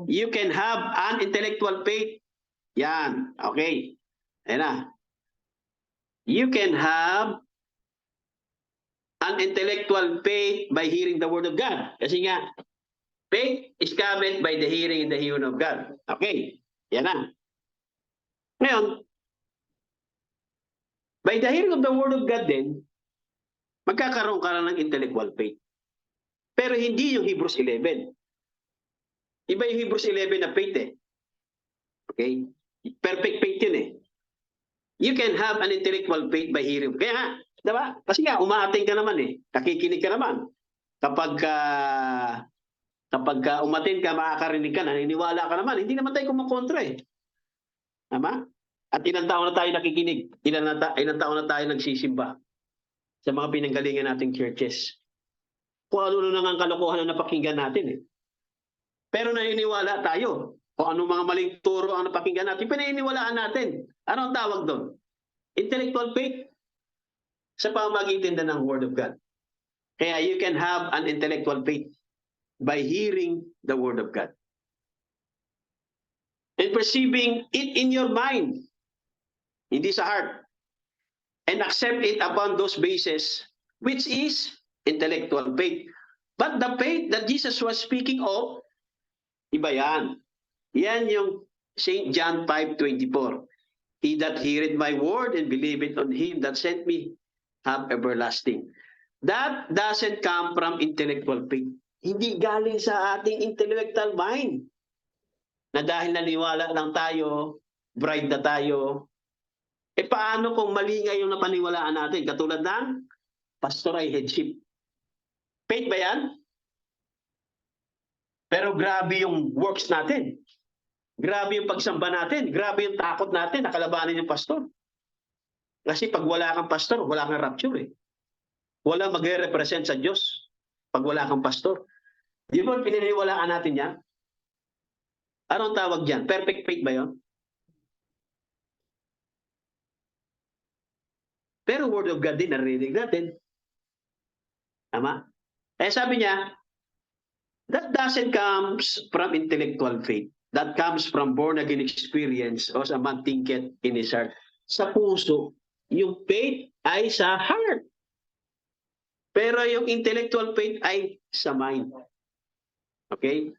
You can have an intellectual faith. Yan. Okay. Ayan na. You can have an intellectual faith by hearing the word of God. Kasi nga, faith is covered by the hearing and the hearing of God. Okay. Yan na. Ngayon, by the hearing of the word of God din, magkakaroon ka lang ng intellectual faith. Pero hindi yung Hebrews 11. Iba yung Hebrews 11 na faith eh. Okay? Perfect faith yun eh. You can have an intellectual faith by hearing. Kaya nga, diba? Kasi nga, umaating ka naman eh. Nakikinig ka naman. Kapag umatin ka, makakarinig ka, naniniwala ka naman. Hindi naman tayo kumakontra eh. Tama? At ilang taon na tayo nakikinig. Ilang taon na tayo nagsisimba sa mga pinanggalingan nating churches. Kung ano na ang kalokohan na napakinggan natin eh. Pero naniniwala tayo. O anong mga maling turo ang napakinggan natin, pinaniniwalaan natin. Ano ang tawag doon? Intellectual faith sa pamamagitan din ng Word of God. Kaya you can have an intellectual faith by hearing the Word of God. And perceiving it in your mind, hindi sa heart. And accept it upon those bases, which is intellectual faith. But the faith that Jesus was speaking of, iba yan. Yan yung St. John 5:24. He that heareth my word and believeth on him that sent me have everlasting. That doesn't come from intellectual faith. Hindi galing sa ating intellectual mind. Na dahil naniwala lang tayo, bright na tayo, paano kung mali nga yung napaniwalaan natin? Katulad ng pastoral headship. Faith ba yan? Pero grabe yung works natin. Grabe yung pagsamba natin. Grabe yung takot natin. Nakalabanin yung pastor. Kasi pag wala kang pastor, wala kang rapture eh. Wala magre-represent sa Diyos pag wala kang pastor. Di ba pininiwalaan natin yan? Anong tawag dyan? Perfect faith ba yun? Pero Word of God din, narinig natin. Tama? Eh sabi niya, that doesn't comes from intellectual faith. That comes from born-again experience o sa man thinketh in his heart. Sa puso, yung faith ay sa heart. Pero yung intellectual faith ay sa mind. Okay?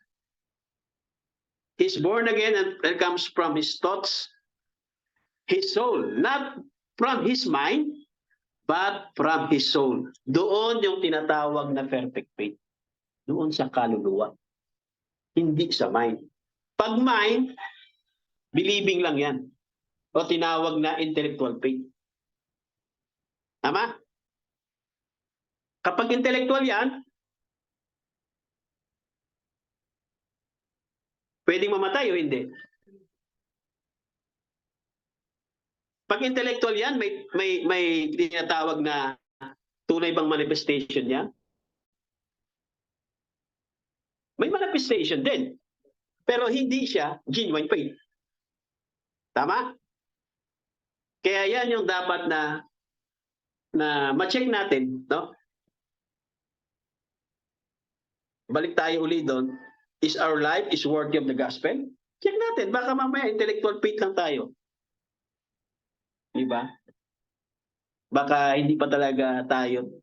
He's born again and it comes from his thoughts, his soul. Not from his mind, but from his soul. Doon yung tinatawag na perfect faith. Doon sa kaluluwa. Hindi sa mind. Pag mind, believing lang yan. O tinawag na intellectual faith. Tama? Kapag intellectual yan, pwedeng mamatay o hindi? Pag intellectual yan, may tinatawag na tunay bang manifestation yan? May manifestation din. Pero hindi siya genuine faith. Tama? Kaya yan yung dapat na ma-check natin, no? Balik tayo uli doon. Is our life is worthy of the gospel? Check natin. Baka mamaya intellectual faith lang tayo. Diba? Baka hindi pa talaga tayo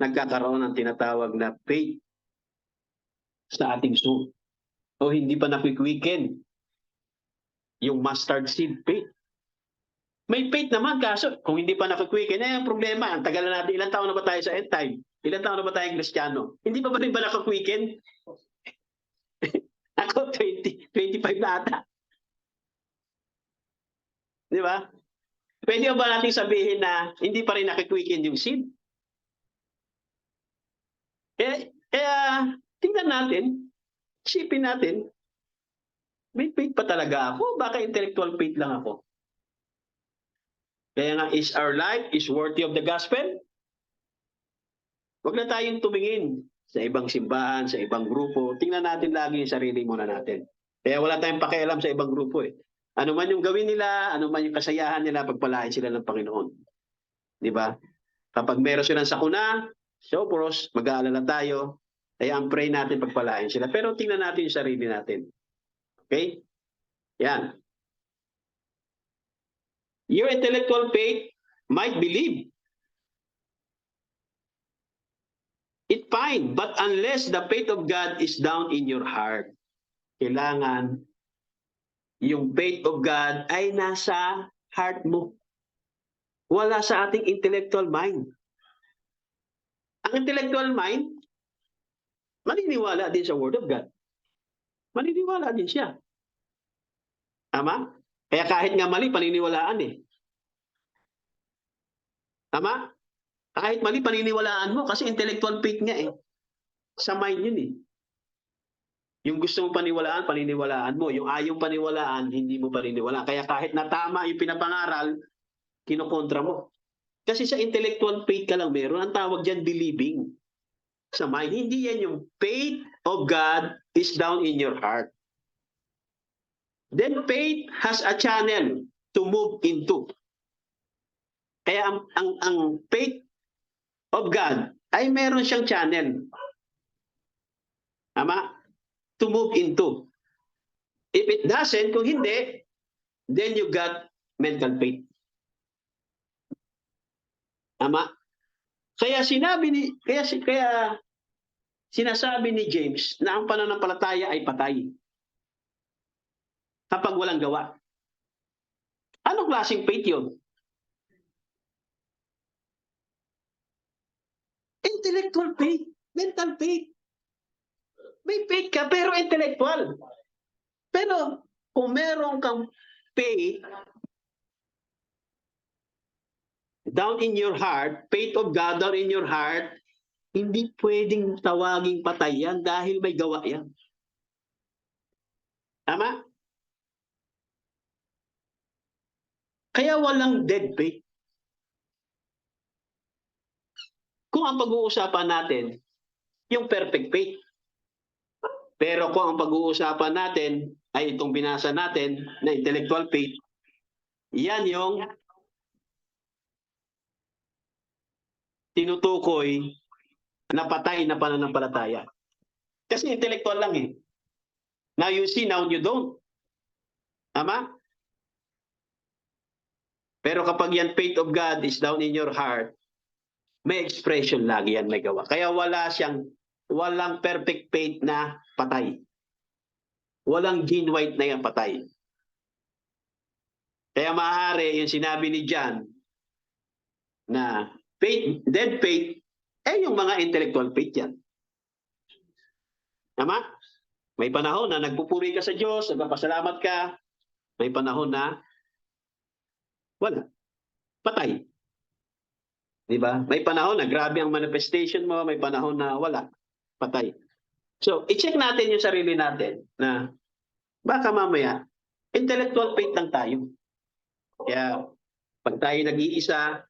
nagkakaroon ng tinatawag na faith sa ating soul. O hindi pa nakwikwiken yung mustard seed faith. May faith naman, kaso kung hindi pa nakwikwiken, ang problema, ang tagal na natin, ilang taon na ba tayo sa end time? Ilang taon na ba tayong Kristiyano? Hindi pa ba rin ba nakakwiken? Ako, 25 na ata. Di ba? Pwede ba natin sabihin na hindi pa rin nakikwiken yung seed? Tingnan natin, isipin natin, may faith pa talaga ako? Baka intellectual faith lang ako? Kaya nga, is our life is worthy of the gospel? Huwag na tayong tumingin sa ibang simbahan, sa ibang grupo. Tingnan natin lagi yung sarili muna natin. Kaya wala tayong pakialam sa ibang grupo eh. Ano man yung gawin nila, ano man yung kasayahan nila, pagpalain sila ng Panginoon. Di ba? Kapag meron silang sakuna, sopros, mag-aalala tayo, kaya ang pray natin pagpalain sila. Pero tingnan natin yung sarili natin. Okay? Yan. Your intellectual faith might believe it fine, but unless the faith of God is down in your heart, kailangan yung faith of God ay nasa heart mo. Wala sa ating intellectual mind. Ang intellectual mind, maniniwala din sa Word of God. Maniniwala din siya. Tama? Kaya kahit nga mali, paniniwalaan eh. Tama? Kahit mali, paniniwalaan mo kasi intellectual faith nga eh. Sa mind yun eh. Yung gusto mong paniwalaan, paniniwalaan mo. Yung ayong paniwalaan, hindi mo paniniwalaan. Kaya kahit na tama yung pinapangaral, kinokontra mo. Kasi sa intellectual faith ka lang meron. Ang tawag dyan, believing. Sa mind, hindi yan yung faith of God is down in your heart. Then faith has a channel to move into. Kaya ang faith of God ay meron siyang channel. Tama? To move into. If it doesn't, kung hindi, then you got mental faith. Tama? Kaya sinasabi ni James na ang pananampalataya ay patay kapag walang gawa. Anong klaseng faith yun? Intellectual faith, mental faith. May faith ka pero intellectual. Pero kung meron kang faith down in your heart, faith of God down in your heart, hindi pwedeng tawaging patay yan dahil may gawa yan. Tama? Kaya walang dead faith. Kung ang pag-uusapan natin, yung perfect faith. Pero kung ang pag-uusapan natin ay itong binasa natin na intellectual faith, yan yung tinutukoy na patay na pananampalataya. Kasi intellectual lang eh. Now you see, now you don't. Tama? Pero kapag yan faith of God is down in your heart, may expression lagi yan, may gawa. Kaya walang perfect faith na patay. Walang gene white na yan patay. Kaya maaari yung sinabi ni John na faith, dead faith, yung mga intellectual faith yan. Tama? May panahon na nagpupuri ka sa Diyos, nagpapasalamat ka. May panahon na wala. Patay. Diba? May panahon na grabe ang manifestation mo, may panahon na wala. Patay. So, i-check natin yung sarili natin na baka mamaya, intellectual faith lang tayo. Kaya, pag tayo nag-iisa,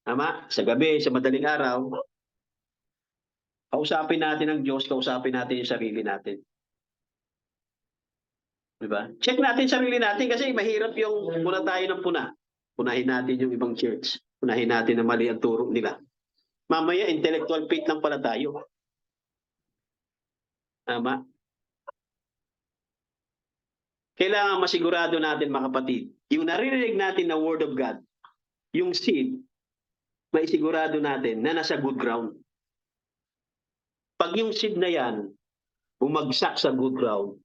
tama, sa gabi, sa madaling araw, kausapin natin ang Diyos, kausapin natin yung sarili natin. Diba? Check natin sarili natin kasi mahirap yung puna tayo ng puna. Punahin natin yung ibang church. Punahin natin na mali ang turo nila. Mamaya, intellectual faith lang pala tayo. Tama? Kailangan masigurado natin, mga kapatid, yung naririnig natin na Word of God, yung seed, maisigurado natin na nasa good ground. Pag yung seed na yan, bumagsak sa good ground,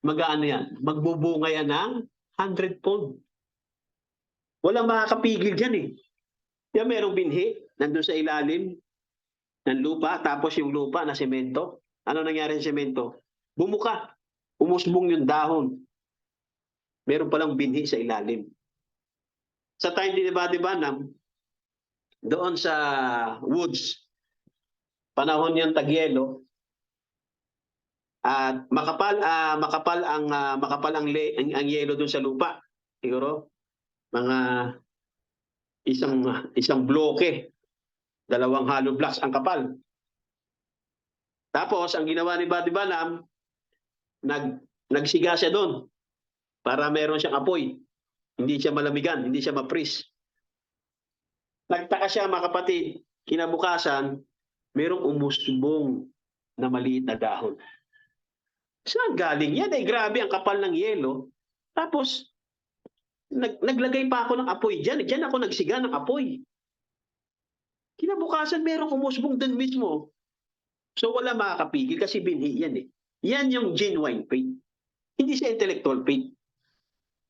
mag-aano yan? Magbubunga yan ng 100-fold. Walang makakapigil dyan eh. Yan merong binhi, nandun sa ilalim ng lupa, tapos yung lupa na semento. Ano nangyari sa semento? Bumuka. Umusbong yung dahon. Meron palang binhi sa ilalim. Sa time di ba, doon sa woods, panahon yung tagyelo, at makapal ang yelo doon sa lupa. Siguro mga isang bloke, 2 hollow blocks ang kapal. Tapos ang ginawa ni Buddy Banham, nagsiga siya doon para meron siyang apoy. Hindi siya malamigan, hindi siya ma-freeze. Nagtaka siya, mga kapatid, kinabukasan, merong umusbong na maliit na dahon. Saan galing yan? Grabe ang kapal ng yelo. Tapos, naglagay pa ako ng apoy dyan. Diyan ako nagsiga ng apoy. Kinabukasan, merong umusbong doon mismo. So, wala makakapigil kasi binhi yan eh. Yan yung genuine faith. Hindi siya intellectual faith.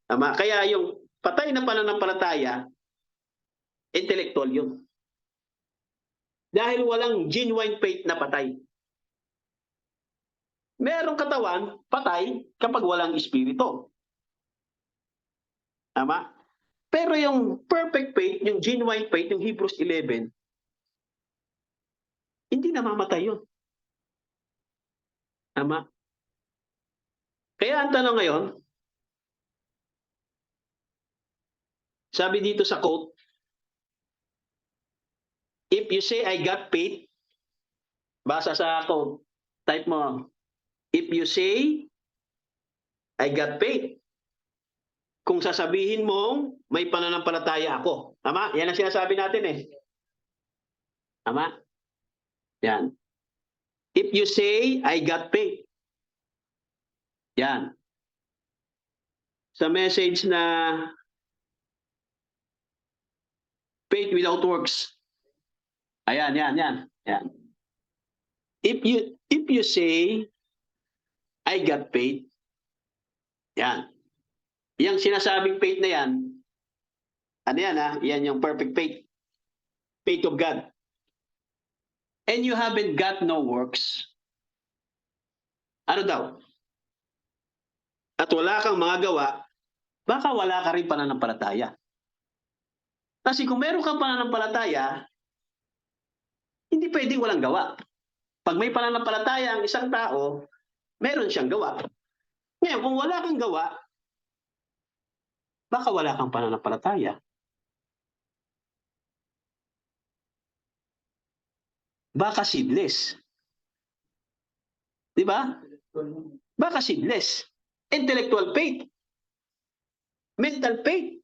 Tama? Kaya yung patay na pananampalataya, intellectual yun. Dahil walang genuine faith na patay. Merong katawan, patay, kapag walang espiritu. Tama? Pero yung perfect faith, yung genuine faith, yung Hebrews 11, hindi namamatay yun. Tama? Kaya ang tanong ngayon, sabi dito sa quote, if you say I got faith, basa sa quote, Type mo, if you say, I got faith. Kung sasabihin mong may pananampalataya ako. Tama? Yan ang sinasabi natin eh. Tama? Yan. If you say, I got faith. Yan. Sa message na faith without works. Ayan, yan. If you say, I got faith. Yan. Yang sinasabing faith na yan, ano yan ha? Yan yung perfect faith. Faith of God. And you haven't got no works. Ano daw? At wala kang mga gawa, baka wala ka rin pananampalataya. Kasi kung meron kang pananampalataya, hindi pwedeng walang gawa. Pag may pananampalataya ang isang tao, meron siyang gawa. Ngayon, kung wala kang gawa, baka wala kang pananampalataya. Baka seedless. Di ba? Baka seedless. Intellectual faith. Mental faith.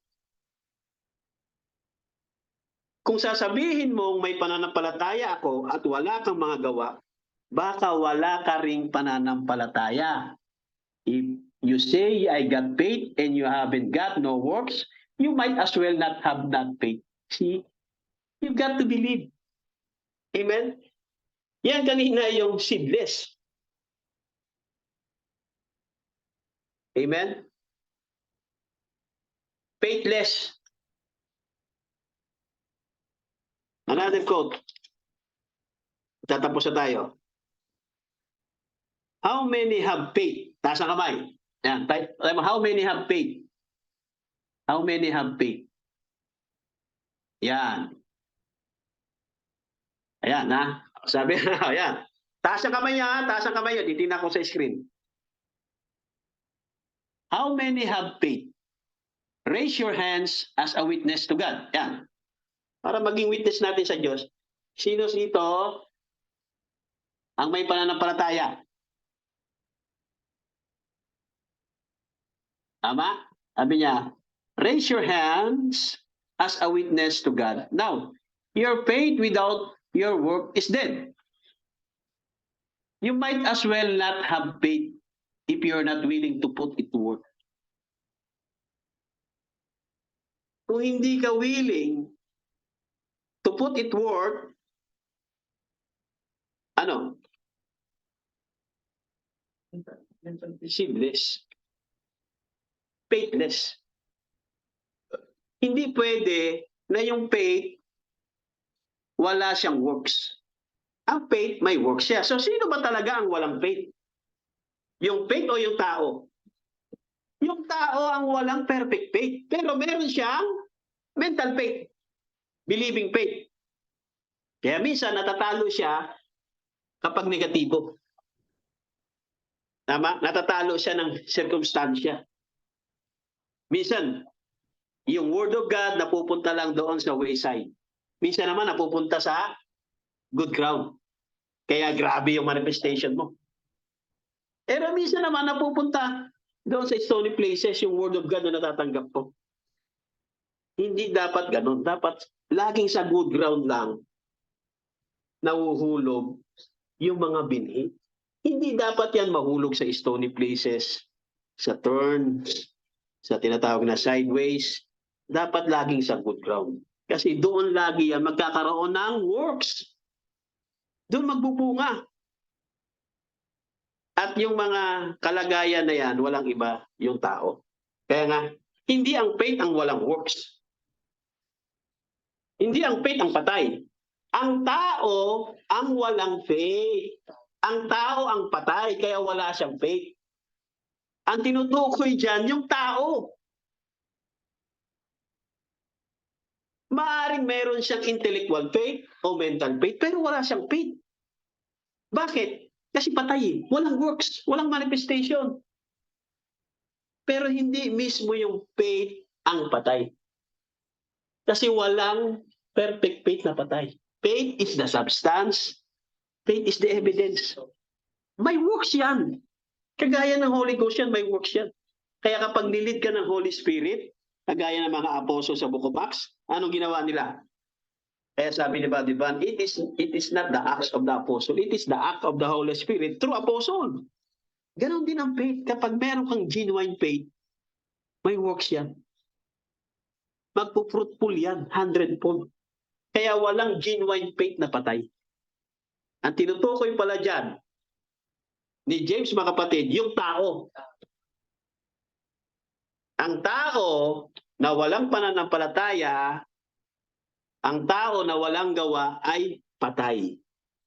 Kung sasabihin mong may pananampalataya ako at wala kang mga gawa, baka wala ka ring pananampalataya. If you say, I got faith and you haven't got no works, you might as well not have that faith. See? You've got to believe. Amen? Yan kanina yung seedless. Amen? Faithless. Another quote. Tatapos na tayo. How many have faith? Taas ang kamay. Yan. How many have faith? How many have faith? Yan. Ayan, ha? Sabi, ayan. Taas ang kamay niya, ha? Taas ang kamay niya. Titingnan ko sa screen. How many have faith? Raise your hands as a witness to God. Yan. Para maging witness natin sa Diyos. Sino dito ang may pananampalataya? Tama? Sabi niya, raise your hands as a witness to God. Now, your faith without your work is dead. You might as well not have faith if you're not willing to put it to work. Kung hindi ka willing to put it to work, ano? Seedless. Faithless. Hindi pwede na yung faith wala siyang works. Ang faith may works siya. So sino ba talaga ang walang faith? Yung faith o yung tao? Yung tao ang walang perfect faith. Pero meron siyang mental faith. Believing faith. Kaya minsan natatalo siya kapag negatibo. Tama? Natatalo siya ng circumstansya. Minsan, yung word of God napupunta lang doon sa wayside. Minsan naman napupunta sa good ground. Kaya grabe yung manifestation mo. Pero minsan naman napupunta doon sa stony places yung word of God na natatanggap ko. Hindi dapat ganun. Dapat laging sa good ground lang nahuhulog yung mga binhi. Hindi dapat yan mahulog sa stony places, sa turns, sa tinatawag na sideways. Dapat laging sa good ground. Kasi doon lagi yan magkakaroon ng works. Doon magbubunga. At yung mga kalagayan na yan, walang iba yung tao. Kaya nga, hindi ang faith ang walang works. Hindi ang faith ang patay. Ang tao ang walang faith. Ang tao ang patay, kaya wala siyang faith. Ang tinutukoy dyan, yung tao. Maaaring meron siyang intellectual faith o mental faith, pero wala siyang faith. Bakit? Kasi patay. Walang works, walang manifestation. Pero hindi mismo yung faith ang patay. Kasi walang perfect faith na patay. Faith is the substance. Faith is the evidence. May works yan. Kagaya ng Holy Ghost yan, may works yan. Kaya kapag nilid ka ng Holy Spirit, kagaya ng mga apostol sa Book of Acts, anong ginawa nila? Kaya sabi ni Buddy Van, it is not the acts of the apostle, it is the act of the Holy Spirit through apostle. Ganon din ang faith. Kapag meron kang genuine faith, may works yan. Magpo-fruitful yan, 100-fold. Kaya walang genuine faith na patay. Ang tinutukoy pala dyan, ni James mga kapatid, yung tao. Ang tao na walang pananampalataya, ang tao na walang gawa ay patay.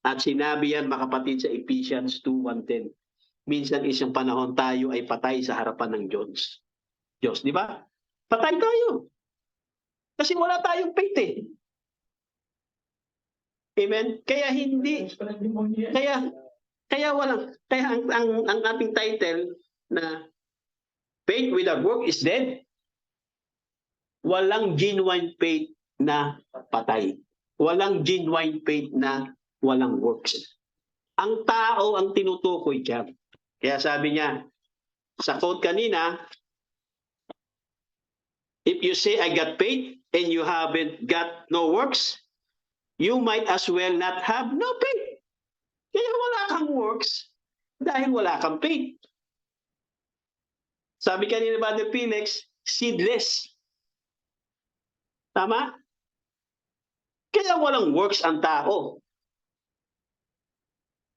At sinabi yan mga kapatid sa Ephesians 2:1-10. Minsan isang panahon tayo ay patay sa harapan ng Diyos. Diyos, di ba? Patay tayo. Kasi wala tayong faith eh. Amen? Kaya hindi, kaya walang, kaya ang ating title na faith without work is dead. Walang genuine faith na patay. Walang genuine faith na walang works. Ang tao ang tinutukoy dyan. Kaya sabi niya, sa quote kanina, if you say I got faith and you haven't got no works, you might as well not have no faith. Kaya wala kang works dahil wala kang faith. Sabi kanina Brother Felix, seedless. Tama? Kaya walang works ang tao.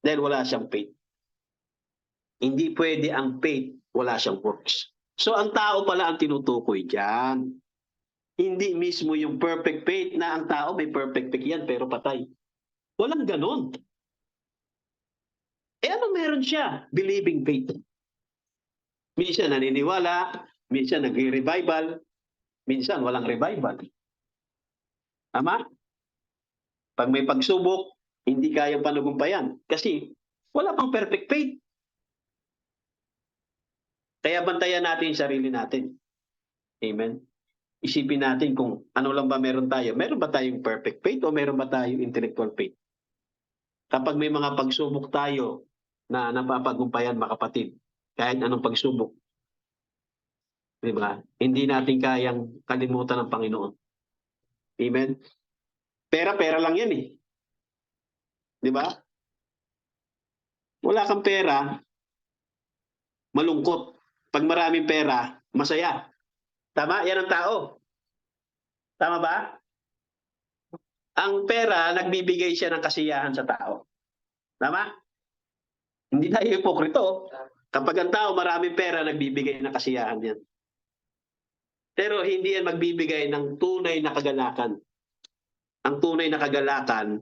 Dahil wala siyang faith. Hindi pwede ang faith, wala siyang works. So ang tao pala ang tinutukoy dyan. Hindi mismo yung perfect faith na ang tao may perfect faith yan pero patay. Walang ganon. Eh ano meron siya? Believing faith. Minsan naniniwala, minsan nag-revival, minsan walang revival. Tama? Pag may pagsubok, hindi kayang panugumpayan. Kasi wala pang perfect faith. Kaya bantayan natin yung sarili natin. Amen? Isipin natin kung ano lang ba meron tayo. Meron ba tayong perfect faith o meron ba tayong intellectual faith? Kapag may mga pagsubok tayo na napapagumpayan mga kapatid, kahit anong pagsubok, diba? Hindi natin kayang kalimutan ng Panginoon. Amen? Pera lang yan eh. Di ba? Wala kang pera, malungkot. Pag maraming pera, masaya. Tama? Yan ang tao. Tama ba? Ang pera, nagbibigay siya ng kasiyahan sa tao. Tama? Hindi tayo hipokrito. Kapag ang tao maraming pera, nagbibigay ng kasiyahan yan. Pero hindi yan magbibigay ng tunay na kagalakan. Ang tunay na kagalakan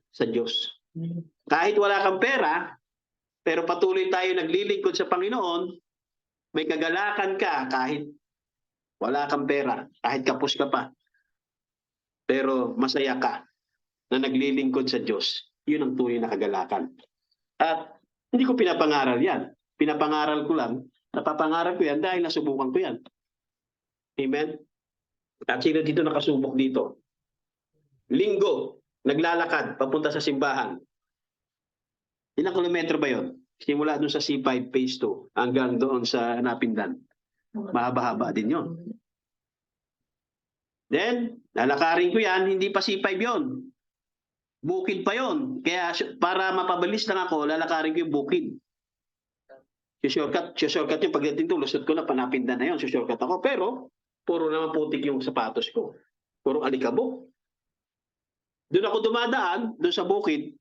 sa Diyos. Kahit wala kang pera, pero patuloy tayo naglilingkod sa Panginoon, may kagalakan ka kahit wala kang pera, kahit kapos ka pa. Pero masaya ka na naglilingkod sa Diyos. Yun ang tunay na kagalakan. At hindi ko pinapangaral yan. Pinapangaral ko lang, napapangaral ko yan dahil nasubukan ko yan. Amen? At sino dito nakasubok dito? Linggo, naglalakad, papunta sa simbahan. Ilang kilometro ba yon? Simula doon sa C5 Phase 2 hanggang doon sa Napindan. Mahaba-haba din yon. Then, lalakarin ko yan, hindi pa C5 yon. Bukid pa yon. Kaya para mapabilis lang ako, lalakarin ko yung bukid. Shortcut yung pagdating doon, lusot ko na, Panapindan na yon, shortcut ako. Pero, puro naman putik yung sapatos ko. Puro alikabok. Doon ako dumadaan, doon sa bukid,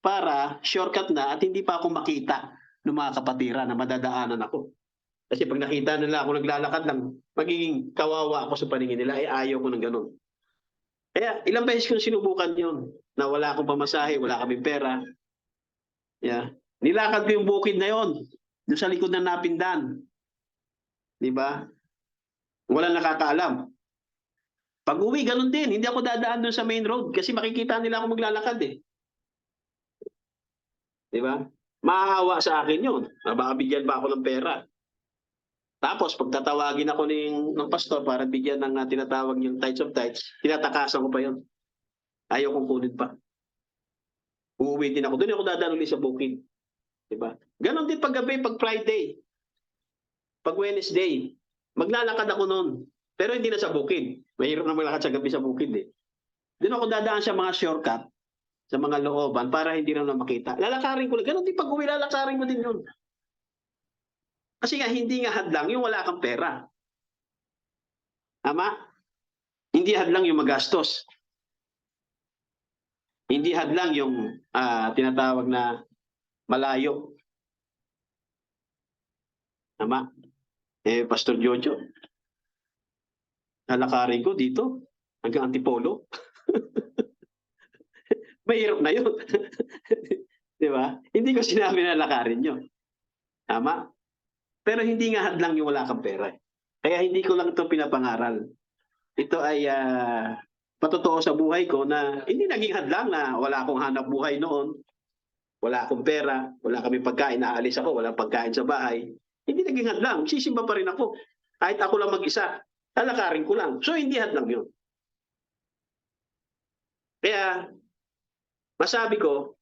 para shortcut na at hindi pa ako makita ng mga kapatira na madadaanan ako. Kasi pag nakita nila ako naglalakad lang, magiging kawawa ako sa paningin nila, ayaw ko ng ganun. Kaya ilang beses kong sinubukan yun, na wala akong pamasahe, wala kaming pera. Yeah. Nilakad ko yung bukid na yon, doon sa likod ng Napindan. Diba? Walang nakakaalam. Pag uwi, ganun din. Hindi ako dadaan doon sa main road kasi makikita nila ako maglalakad eh. Diba? Maahawa sa akin yun. Baka bigyan pa ako ng pera. Tapos, pag tatawagin ako ng pastor para bigyan ng tinatawag yung tithes of tithes, tinatakasan ko pa yun. Ayaw kong kunin pa. Uuwi din ako. Doon ako dadaan ulit sa bukid. Diba? Ganon din pag gabi, pag Friday, pag Wednesday, maglalakad ako noon. Pero hindi na sa bukid. Mahirap na maglakad sa gabi sa bukid eh. Doon ako dadaan sa mga shortcut, sa mga looban, para hindi na makita. Lalakarin ko lang. Ganon din pag uwi, lalakarin ko din yun. Kasi nga, hindi nga hadlang yung wala kang pera. Tama? Hindi hadlang yung magastos. Hindi hadlang yung tinatawag na malayo. Tama? Pastor Jojo, lalakarin ko dito hanggang Antipolo. Mahirap na yun. Di ba? Hindi ko sinabi na lakarin yun. Tama? Pero hindi nga hadlang yung wala kang pera. Kaya hindi ko lang ito pinapangaral. Ito ay patotoo sa buhay ko na hindi naging hadlang na wala akong hanap buhay noon. Wala akong pera, wala kami pagkain, naalis ako, walang pagkain sa bahay. Hindi naging hadlang, sisimba pa rin ako. Kahit ako lang mag-isa, lalakarin ko lang. So hindi hadlang yun. Kaya, masabi ko,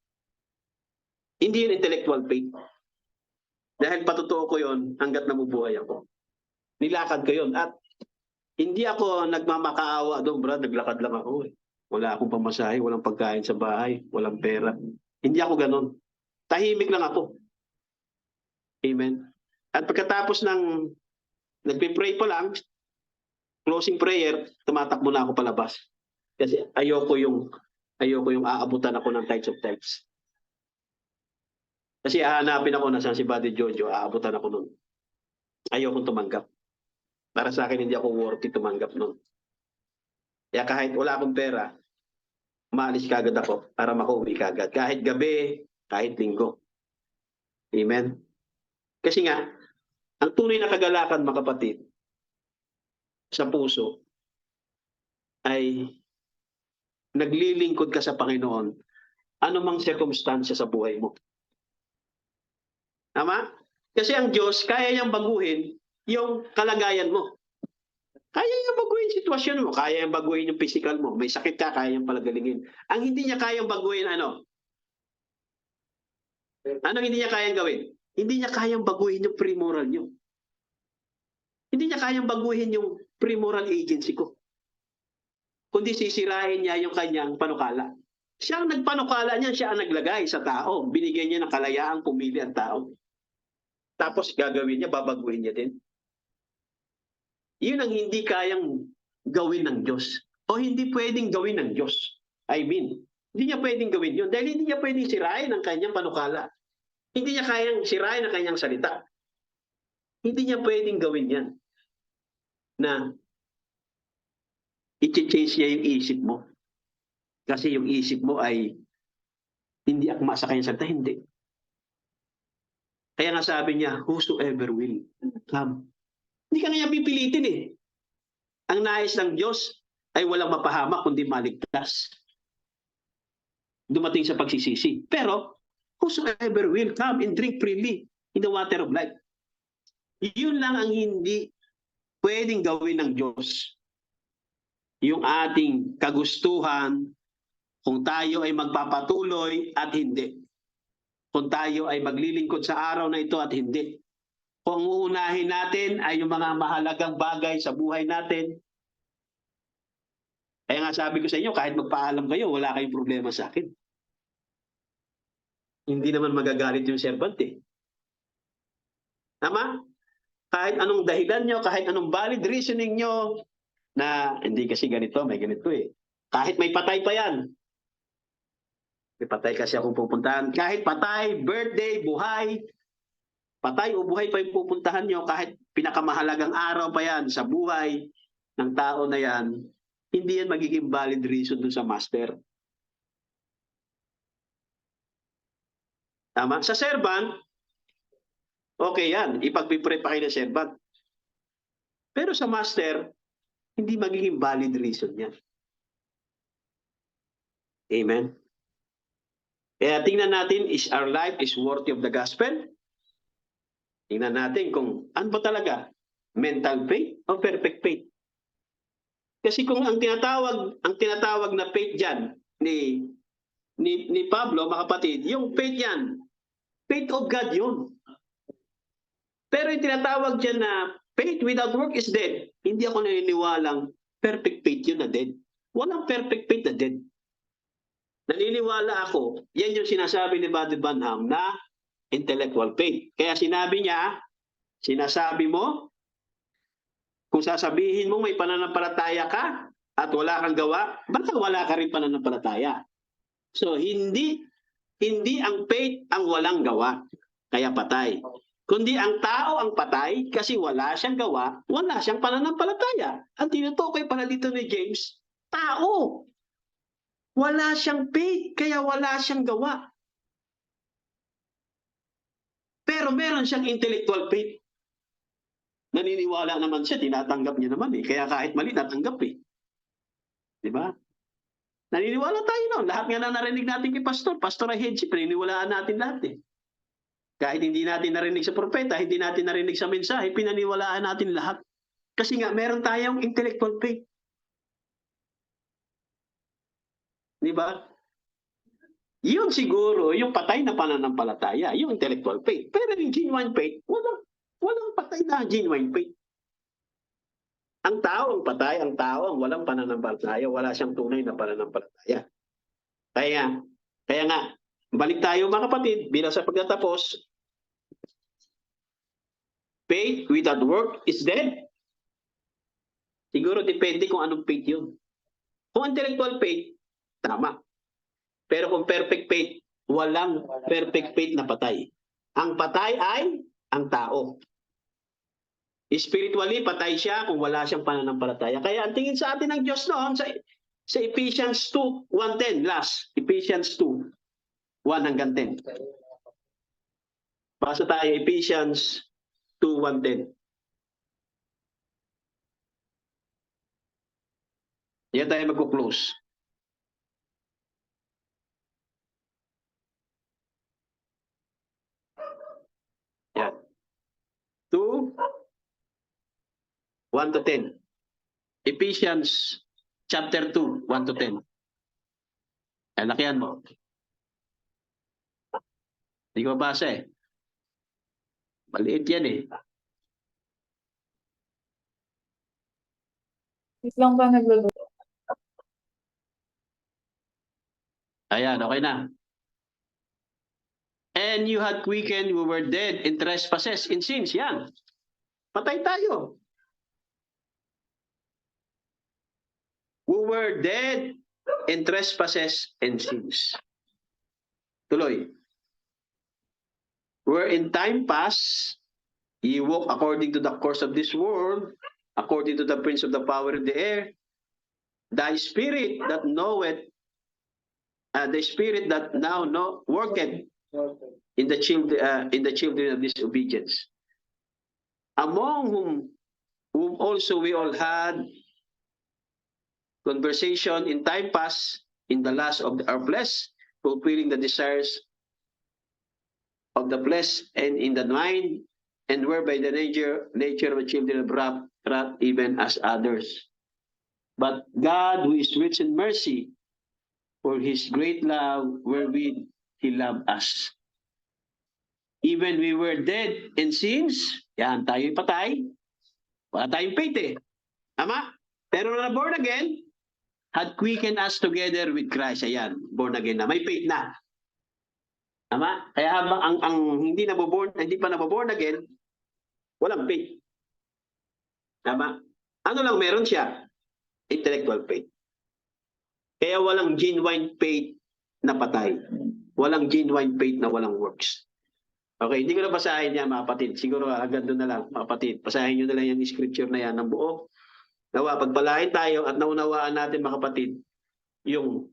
hindi yun intellectual faith. Dahil patotoo ko yun hanggat nabubuhay ako. Nilakad ko yun. At hindi ako nagmamakaawa doon, brad. Naglakad lang ako eh. Wala akong pamasahe, walang pagkain sa bahay, walang pera. Hindi ako ganon. Tahimik lang ako. Amen. At pagkatapos ng nagpe-pray pa lang, closing prayer, tumatakbo na ako palabas. Kasi ayoko yung aabutan ako ng types of types. Kasi hahanapin ako na si Buddy Jojo, aabutan ako nun. Ayokong tumanggap. Para sa akin, hindi ako worthy tumanggap nun. Kaya kahit wala akong pera, maalis kagad ako para makauwi kagad. Kahit gabi, kahit linggo. Amen? Kasi nga, ang tunay na kagalakan, mga kapatid, sa puso, ay naglilingkod ka sa Panginoon anumang circumstansya sa buhay mo. Tama? Kasi ang Diyos, kaya niyang baguhin yung kalagayan mo. Kaya niyang baguhin yung sitwasyon mo. Kaya niyang baguhin yung physical mo. May sakit ka, kaya niyang palagalingin. Ang hindi niya kayang baguhin, ano? Anong hindi niya kayang gawin? Hindi niya kayang baguhin yung premoral niyo. Hindi niya kayang baguhin yung premoral agency ko. Kundi sisirahin niya yung kanyang panukala. Siya ang nagpanukala niya, siya ang naglagay sa tao. Binigyan niya ng kalayaang pumili ang tao. Tapos gagawin niya, babaguhin niya din. Yun ang hindi kayang gawin ng Diyos. O hindi pwedeng gawin ng Diyos. I mean, hindi niya pwedeng gawin yun. Dahil hindi niya pwedeng sirain ang kanyang panukala. Hindi niya kayang sirain ang kanyang salita. Hindi niya pwedeng gawin yan. Na i-change niya yung isip mo. Kasi yung isip mo ay hindi akma sa kanyang salita. Hindi. Kaya nga sabi niya, whosoever will come. Hindi ka nga pipilitin eh. Ang nais ng Diyos ay walang mapahamak kundi maligtas. Dumating sa pagsisisi. Pero, whosoever will come and drink freely in the water of life. Yun lang ang hindi pwedeng gawin ng Diyos. Yung ating kagustuhan, kung tayo ay magpapatuloy at hindi. Kung tayo ay maglilingkod sa araw na ito at hindi. Kung uunahin natin ay yung mga mahalagang bagay sa buhay natin. Kaya nga sabi ko sa inyo, kahit magpaalam kayo, wala kayong problema sa akin. Hindi naman magagalit yung servant eh. Tama? Kahit anong dahilan nyo, kahit anong valid reasoning nyo, na hindi kasi ganito, may ganito eh. Kahit may patay pa yan. May patay kasi akong pupuntahan. Kahit patay, birthday, buhay, patay o buhay pa yung pupuntahan nyo, kahit pinakamahalagang araw pa yan sa buhay ng tao na yan, hindi yan magiging valid reason dun sa master. Tama? Sa servant, okay yan. Ipagpipray pa kayo ng servant. Pero sa master, hindi magiging valid reason yan. Amen? Kaya tingnan natin, is our life is worthy of the gospel? Tingnan natin kung ano ba talaga? Mental faith o perfect faith? Kasi kung ang tinatawag na faith diyan ni Pablo, mga kapatid, yung faith yan, Faith of God yun. Pero yung tinatawag dyan na faith without work is dead. Hindi ako naniniwalang perfect faith yun na dead. Walang perfect faith na dead. Naniniwala ako, yan yung sinasabi ni Buddy Branham na intellectual faith. Kaya sinabi niya, sinasabi mo, kung sasabihin mo may pananampalataya ka at wala kang gawa, baka wala ka rin pananampalataya. So hindi ang faith ang walang gawa, kaya patay. Kundi ang tao ang patay kasi wala siyang gawa, wala siyang pananampalataya. Ang tinutukoy pala dito ni James, tao. Wala siyang faith, kaya wala siyang gawa. Pero meron siyang intellectual faith. Naniniwala naman siya, tinatanggap niya naman eh. Kaya kahit mali, natanggap eh. Di ba? Naniniwala tayo noon. Lahat nga na narinig natin kay Pastor ay headship, naniniwalaan natin lahat eh. Kahit hindi natin narinig sa propeta, hindi natin narinig sa mensahe, pinaniwalaan natin lahat. Kasi nga, meron tayong intellectual faith. Di ba? Yun siguro, yung patay na pananampalataya, yung intellectual faith. Pero yung genuine faith, walang patay na genuine faith. Ang tao ang patay, ang tao ang walang pananampalataya, wala siyang tunay na pananampalataya. Kaya nga, balik tayo mga kapatid, bilang sa pagtatapos, faith without work is dead. Siguro depende kung anong faith yun. Kung intellectual faith, tama. Pero kung perfect faith, walang perfect faith na patay. Ang patay ay ang tao. Spiritually, patay siya kung wala siyang pananampalataya. Kaya ang tingin sa atin ng Diyos noon, sa Ephesians 2, 1-10, last. Ephesians 2, 1 hanggang 10. Basa tayo, Ephesians 2, 1-10. Yan tayo magkuklose. Yan. 2, 1-10. Ephesians chapter 2, 1-10. Ay, lakihan mo. Hindi ko mabasa eh. Maliit yan eh. Wait lang ba nagluluto? Ayan, okay na. And you had quickened, we were dead in trespasses, in sins. Yan. Patay tayo. We were dead in trespasses and sins. Tuloy. Where in time past, ye walk according to the course of this world, according to the prince of the power of the air, the spirit that knoweth, the spirit that now worketh in the children of disobedience, among whom also we all had conversation in time past, in the lust of our flesh, fulfilling the desires of the flesh and in the mind, and whereby the nature of the children of wrath, even as others. But God, who is rich in mercy, for his great love wherewith he loved us, even we were dead in sins, yan, tayo'y patay, wala tayong faith eh. Tama? Pero na born again, had quickened us together with Christ. Ayan, born again na. May faith na. Tama? Kaya habang ang hindi pa naboborn again, walang faith. Tama? Ano lang meron siya? Intellectual faith. Kaya walang genuine faith na patay. Walang genuine faith na walang works. Okay, hindi ko na basahin yan mga kapatid. Siguro hanggang doon na lang mga kapatid. Basahin nyo na lang yung scripture na yan ng buo. Nawa, pagpalain tayo at naunawaan natin mga kapatid yung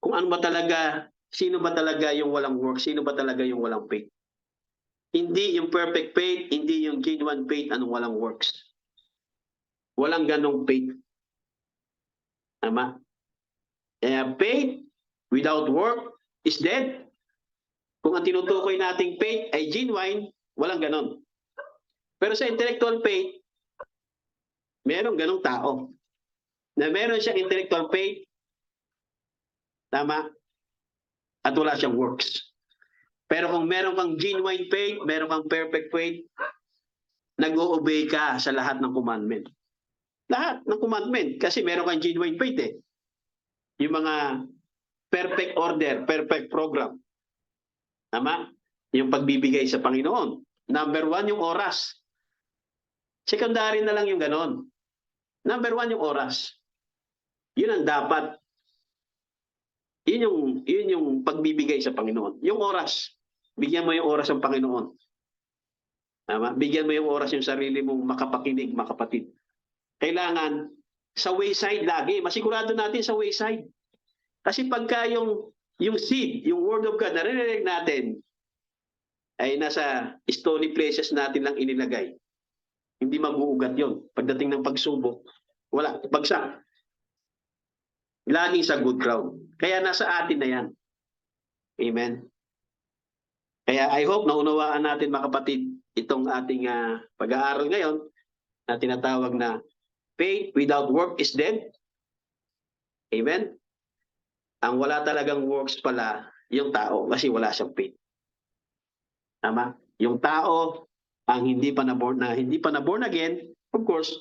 kung ano ba talaga, sino ba talaga yung walang work, sino ba talaga yung walang faith. Hindi yung perfect faith, hindi yung genuine faith anong walang works. Walang ganong faith. Tama? Kaya faith without work is dead. Kung ang tinutukoy nating faith ay genuine, walang ganon. Pero sa intellectual faith, merong ganong tao na meron siyang intellectual faith, tama, at wala siyang works. Pero kung meron kang genuine faith, meron kang perfect faith, nag-o-obey ka sa lahat ng commandment. Lahat ng commandment. Kasi meron kang genuine faith eh. Yung mga perfect order, perfect program. Tama? Yung pagbibigay sa Panginoon. Number 1, yung oras. Secondary na lang yung ganon. Number 1, yung oras. Yun ang dapat. Yun yung pagbibigay sa Panginoon. Yung oras. Bigyan mo yung oras ng Panginoon. Tama? Bigyan mo yung oras yung sarili mong makapakinig, makapatid. Kailangan sa wayside lagi. Masigurado natin sa wayside. Kasi pagka yung seed, yung word of God, narinig natin, ay nasa stony places natin lang inilagay. Hindi mag-uugat yun. Pagdating ng pagsubok, wala. Bagsak. Laging sa good ground. Kaya nasa atin na yan. Amen. Kaya I hope naunawaan natin mga kapatid itong ating pag-aaral ngayon na tinatawag na faith without work is dead. Amen. Ang wala talagang works pala yung tao kasi wala siyang faith. Tama? Yung tao ang hindi pa na born again, of course,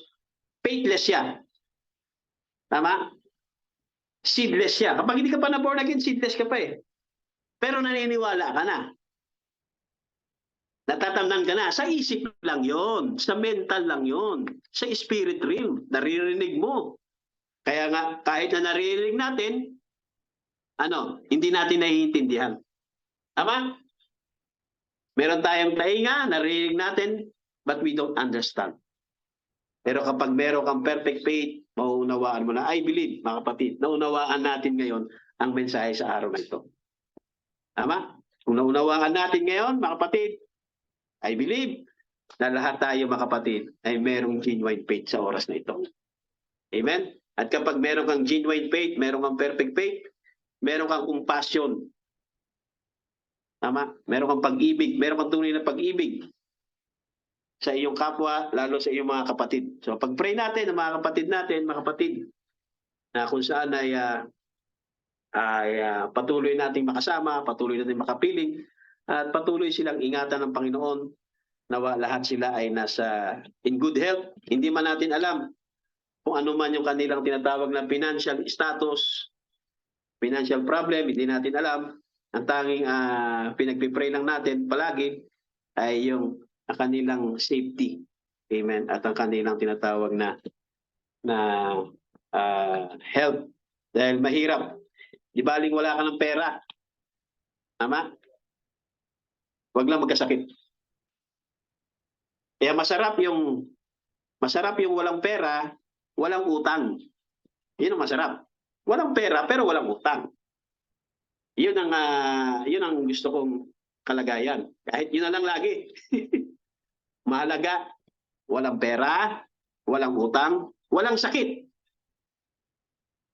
faithless siya. Tama? Seedless siya. Kapag hindi ka pa na born again, seedless ka pa eh. Pero naniniwala ka na. Natatamnan ka na. Sa isip lang yon, sa mental lang yon, sa spirit realm, naririnig mo. Kaya nga, kahit na naririnig natin, hindi natin naiintindihan. Tama? Meron tayong tainga, naririnig natin, but we don't understand. Pero kapag meron kang perfect faith, mauunawaan mo na, I believe, mga kapatid, naunawaan natin ngayon ang mensahe sa araw na ito. Tama? Kung naunawaan natin ngayon, mga kapatid, I believe na lahat tayo, mga kapatid, ay merong genuine faith sa oras na ito. Amen? At kapag meron kang genuine faith, meron kang perfect faith, meron kang compassion. Tama? Meron kang pag-ibig, meron kang tunay na pag-ibig sa iyong kapwa, lalo sa iyong mga kapatid. So pag-pray natin ng mga kapatid natin, mga kapatid, na kung saan ay patuloy nating makasama, patuloy nating makapiling, at patuloy silang ingatan ng Panginoon na lahat sila ay nasa in good health. Hindi man natin alam kung ano man yung kanilang tinatawag na financial status, financial problem, hindi natin alam. Ang tanging pinagpipray lang natin palagi ay yung kanilang safety. Amen. At ang kanilang tinatawag na health. Dahil mahirap. Di baling wala ka ng pera. Tama? Huwag lang magkasakit. Kaya masarap yung walang pera, walang utang. Yun ang masarap. Walang pera pero walang utang. Yun ang gusto kong kalagayan. Kahit yun na lang lagi. Mahalaga, walang pera, walang utang, walang sakit.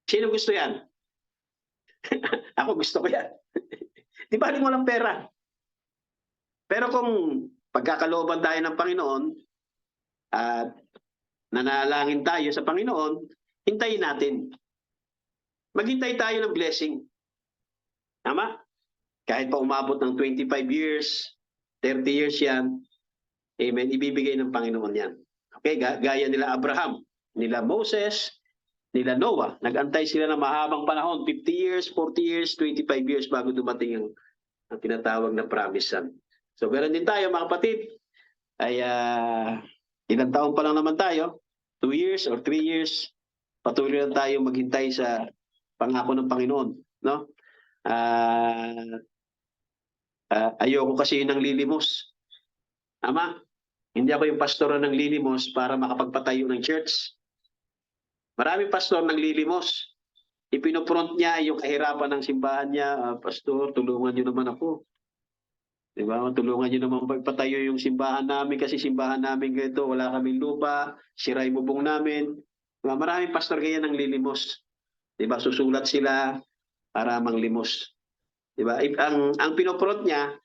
Sino gusto yan? Ako gusto ko yan. Di ba walang pera? Pero kung pagkakalooban tayo ng Panginoon at nanalangin tayo sa Panginoon, hintayin natin. Maghintay tayo ng blessing. Tama? Kahit pa umabot ng 25 years, 30 years yan, amen, ibibigay ng Panginoon yan. Okay, gaya nila Abraham, nila Moses, nila Noah. Nag-antay sila ng mahabang panahon, 50 years, 40 years, 25 years bago dumating ang tinatawag na promised son. So, meron din tayo, mga kapatid, ay ilang taon pa lang naman tayo, 2 years or 3 years, patuloy lang tayo maghintay sa pangako ng Panginoon. No? Ayoko kasi ng lilimos. Ama, hindi ako yung pastor ng lilimos para makapagpatayo ng church. Maraming pastor ng lilimos. Ipinopront niya yung kahirapan ng simbahan niya. Pastor, tulungan niyo naman ako. Diba? Tulungan niyo naman pagpatayo yung simbahan namin kasi simbahan namin ganito, wala kaming lupa, sira yung bubong namin. Diba? Maraming pastor kaya ng lilimos. Diba? Susulat sila para manglimos. Diba? Ang pinopront niya,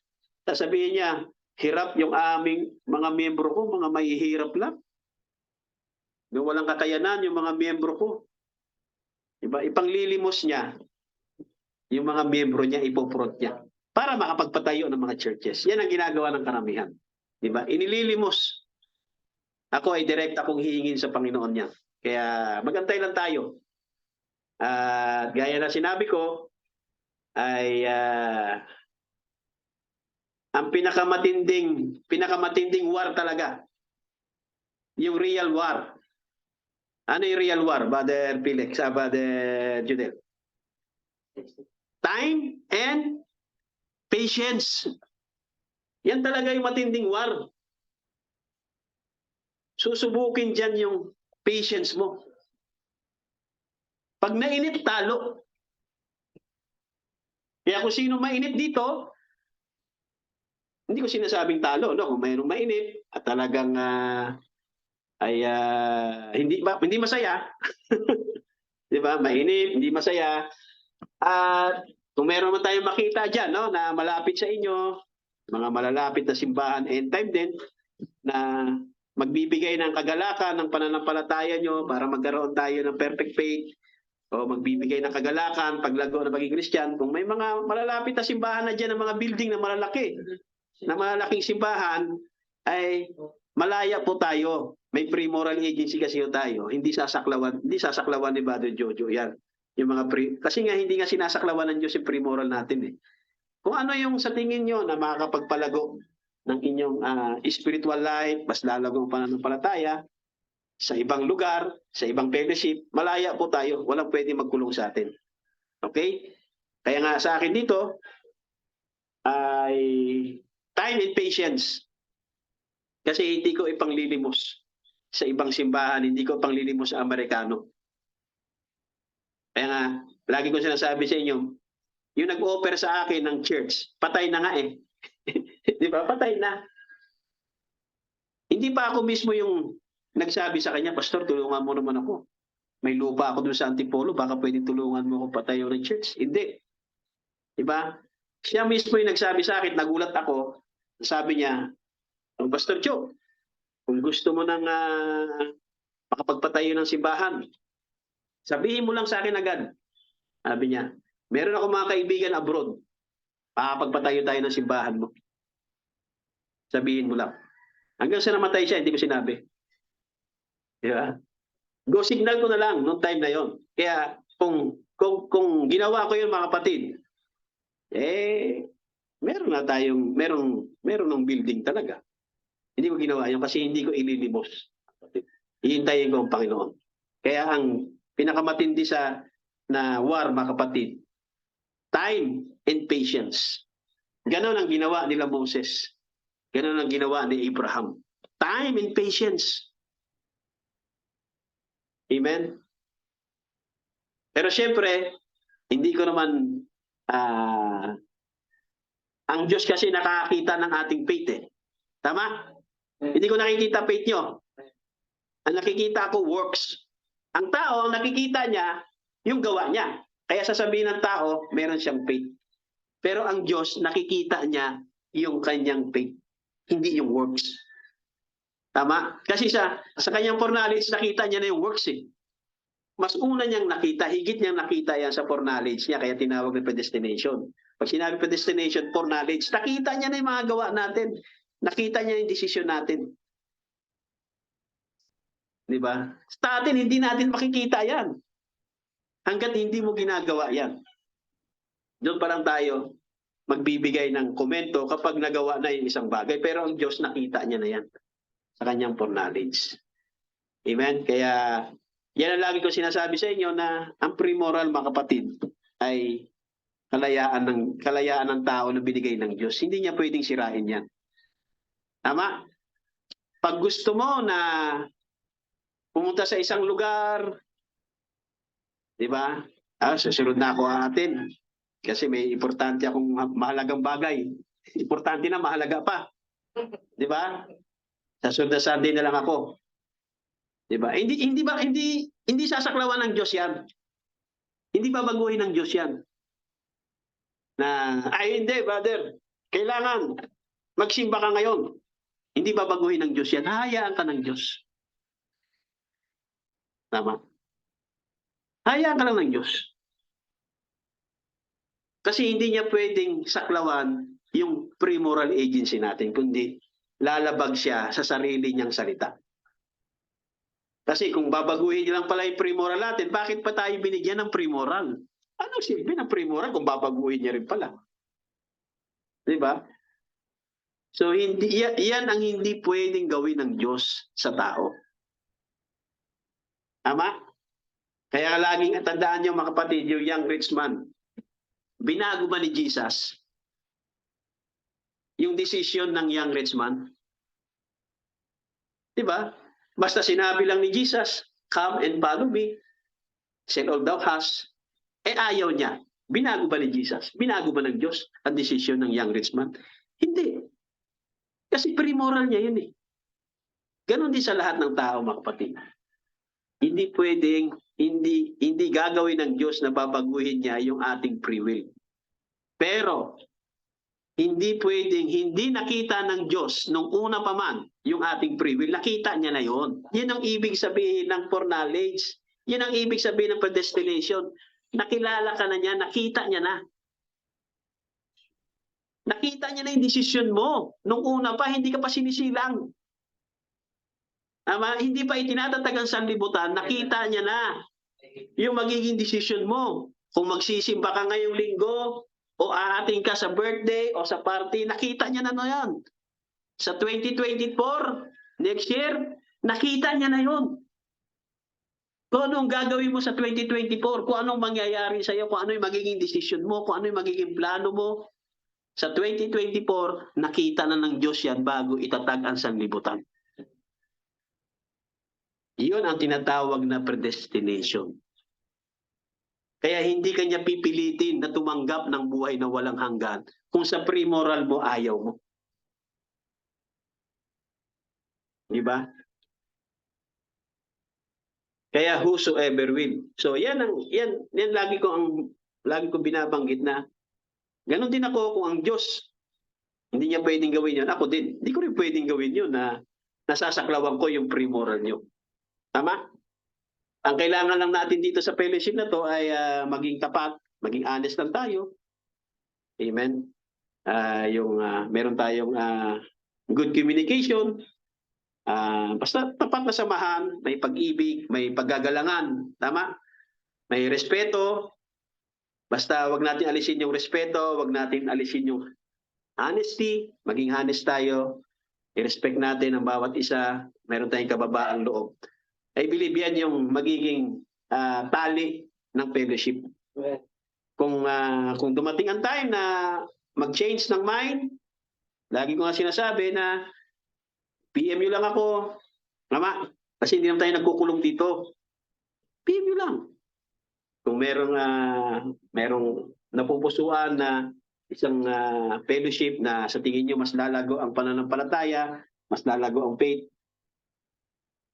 sasabihin niya, hirap yung aming mga miyembro ko, mga mahihirap lang. Yung walang kakayanan yung mga miyembro ko. Diba? Ipanglilimos niya, yung mga miyembro niya, ipopront niya. para makapagpatayo ng mga churches. Yan ang ginagawa ng karamihan. Di ba? Inililimos. Ako ay direct akong hihingin sa Panginoon niya. Kaya magantay lang tayo. At gaya na sinabi ko, ay ang pinakamatinding war talaga, yung real war. Ano yung real war, Brother Felix, Brother Judel? Time and patience. Yan talaga yung matinding war. Susubukin dyan yung patience mo. Pag nainit, talo. Kaya kung sino mainit dito, hindi ko sinasabing talo, no? Kung mayroong mainit at talagang hindi masaya, 'di ba? Mainit, hindi masaya. At kung meron man tayong makita diyan, no, na malapit sa inyo, mga malalapit na simbahan, end time din na magbibigay ng kagalakan ng pananampalataya nyo para magkaroon tayo ng perfect faith, o magbibigay ng kagalakan paglago na pagiging Christian. Kung may mga malalapit na simbahan na diyan, ng mga building na malalaki, na malalaking simbahan, ay malaya po tayo. May pre-moral agency kasi tayo. Hindi sasaklawan ni Brother Jojo yan. Yung mga kasi nga hindi nga sinasaklawan ng Diyos yung pre-moral natin eh. Kung ano yung sa tingin nyo na makakapagpalago ng inyong spiritual life, mas lalago ang pananampalataya, sa ibang lugar, sa ibang fellowship, malaya po tayo. Walang pwede magkulong sa atin. Okay? Kaya nga sa akin dito, ay time and patience. Kasi hindi ko ipanglilimos sa ibang simbahan, hindi ko ipanglilimos sa Amerikano. Kaya nga, lagi ko sinasabi sa inyo, yung nag-offer sa akin ng church, patay na nga eh. Di ba? Patay na. Hindi pa ako mismo yung nagsabi sa kanya, Pastor, tulungan mo naman ako. May lupa ako doon sa Antipolo, baka pwedeng tulungan mo ako patayo ng church. Hindi. Diba? Siya mismo yung nagsabi sa akin, nagulat ako, sabi niya, Pastor Joe, kung gusto mo nang makapagpatayo ng simbahan, sabihin mo lang sa akin agad. Sabi niya, meron ako mga kaibigan abroad, makapagpatayo tayo ng simbahan mo. Sabihin mo lang. Hanggang sa namatay siya, hindi ko sinabi. Diba? Go signal ko na lang noong time na yon. Kaya kung ginawa ko yun mga kapatid, meron ng building talaga. Hindi ko ginawa yun kasi hindi ko ililimos. Hihintayin ko ang Panginoon. Kaya ang pinakamatindi na war mga kapatid, time and patience. Ganon ang ginawa nila Moses. Ganon ang ginawa ni Abraham. Time and patience. Amen? Pero siyempre, hindi ko naman, ang Diyos kasi nakakita ng ating faith eh. Tama? Hindi ko nakikita faith nyo. Ang nakikita ko, works. Ang tao, ang nakikita niya, yung gawa niya. Kaya sasabihin ng tao, meron siyang faith. Pero ang Diyos, nakikita niya yung kanyang faith. Hindi yung works. Tama? Kasi sa kanyang foreknowledge, nakita niya na yung works eh. Mas una niyang nakita, higit niyang nakita yan sa foreknowledge niya, kaya tinawag na predestination. Pag sinabi predestination, foreknowledge, nakita niya na yung mga gawa natin. Nakita niya yung desisyon natin. Di ba? Sa atin, hindi natin makikita yan. Hanggat hindi mo ginagawa yan. Doon pa lang tayo magbibigay ng komento kapag nagawa na yung isang bagay. Pero ang Diyos nakita niya na yan sa kanyang foreknowledge. Amen? Kaya yan ang lagi ko sinasabi sa inyo na ang pre-moral mga kapatid ay kalayaan ng tao na binigay ng Diyos. Hindi niya pwedeng sirain yan. Tama? Pag gusto mo na pumunta sa isang lugar, di ba? Susunod na ako atin. Kasi may importante akong mahalagang bagay. Importante na, mahalaga pa. Di ba? Sa sunod na Sunday na lang ako. Di ba? Hindi sasaklawan ng Diyos yan. Hindi babaguhin ng Diyos yan. Hindi, brother. Kailangan magsimba ka ngayon. Hindi babaguhin ng Diyos yan. Hahayaan ka ng Diyos. Tama? Hayaan ka lang ng Diyos. Kasi hindi niya pwedeng saklawan yung pre-moral agency natin, kundi lalabag siya sa sarili niyang salita. Kasi kung babaguhin niya lang pala yung pre-moral natin, bakit pa tayo binigyan ng pre-moral? Anong silbi ng pre-moral kung babaguhin niya rin pala? Di ba? So yan ang hindi pwedeng gawin ng Diyos sa tao. Tama? Kaya laging tandaan niyo mga kapatid, yung young rich man, binago ba ni Jesus yung decision ng young rich man? Di ba? Basta sinabi lang ni Jesus, come and follow me, sell all thou hast, ayaw niya. Binago ba ni Jesus? Binago ba ng Diyos ang decision ng young rich man? Hindi. Kasi pre-moral niya yun eh. Ganon din sa lahat ng tao mga kapatid. Hindi pwedeng, hindi gagawin ng Diyos na babaguhin niya yung ating free will. Pero, hindi pwedeng, hindi nakita ng Diyos nung una pa man yung ating free will. Nakita niya na yon. Yan ang ibig sabihin ng foreknowledge. Yan ang ibig sabihin ng predestination. Nakilala ka na niya, nakita niya na. Nakita niya na yung desisyon mo. Nung una pa, hindi ka pa sinisilang. Ama, hindi pa itinatatag ang sanlibutan, nakita niya na yung magiging desisyon mo. Kung magsisimba ka ngayong linggo, o aating ka sa birthday, o sa party, nakita niya na yan. Sa 2024, next year, nakita niya na yun. Kung anong gagawin mo sa 2024, kung anong mangyayari sa iyo, kung ano yung magiging desisyon mo, kung ano yung magiging plano mo, sa 2024, nakita na ng Diyos yan bago itatag ang sanlibutan. Iyon ang tinatawag na predestination. Kaya hindi kanya pipilitin na tumanggap ng buhay na walang hanggan kung sa pre-moral mo ayaw mo. Di ba? Kaya whosoever will. So yan lagi ko binabanggit na ganon din ako kung ang Diyos hindi niya pwedeng gawin yun. Ako din. Hindi ko rin pwedeng gawin yun na nasasaklawan ko yung pre-moral niyo. Tama? Ang kailangan lang natin dito sa fellowship na to ay maging tapat, maging honest lang tayo. Amen. Meron tayong good communication. Basta tapat na samahan, may pag-ibig, may paggagalangan. Tama? May respeto. Basta wag natin alisin yung respeto, wag natin alisin yung honesty. Maging honest tayo. I-respect natin ang bawat isa. Meron tayong kababaang loob. I believe yan yung magiging tali ng fellowship. Kung dumating ang time na mag-change ng mind, lagi ko nga sinasabi na PM nyo lang ako. Tama? Kasi hindi naman tayo nagkukulong dito. PM nyo lang. Kung merong napupusuan na isang fellowship na sa tingin nyo mas lalago ang pananampalataya, mas lalago ang faith,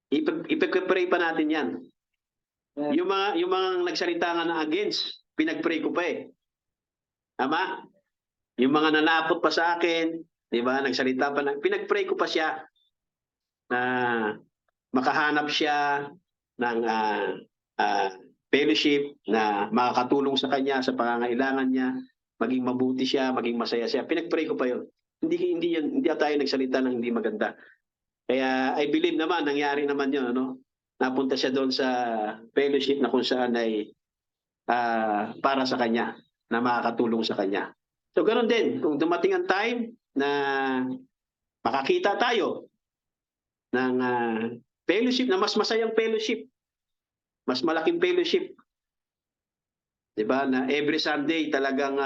ipag-pray pa natin yan. Yung mga nagsalita nga na against, pinag-pray ko pa eh. Tama? Yung mga nanapot pa sa akin, di ba, nagsalita pa na, pinag-pray ko pa siya na makahanap siya ng fellowship na makakatulong sa kanya sa pangangailangan niya, maging mabuti siya, maging masaya siya. Pinag-pray ko pa yun. Hindi tayo nagsalita ng hindi maganda. Kaya I believe naman, nangyari naman yun, ano? Napunta siya doon sa fellowship na kung saan ay para sa kanya, na makakatulong sa kanya. So ganoon din, kung dumating ang time na makakita tayo ng fellowship na mas masayang fellowship, mas malaking fellowship, di ba, na every Sunday talagang,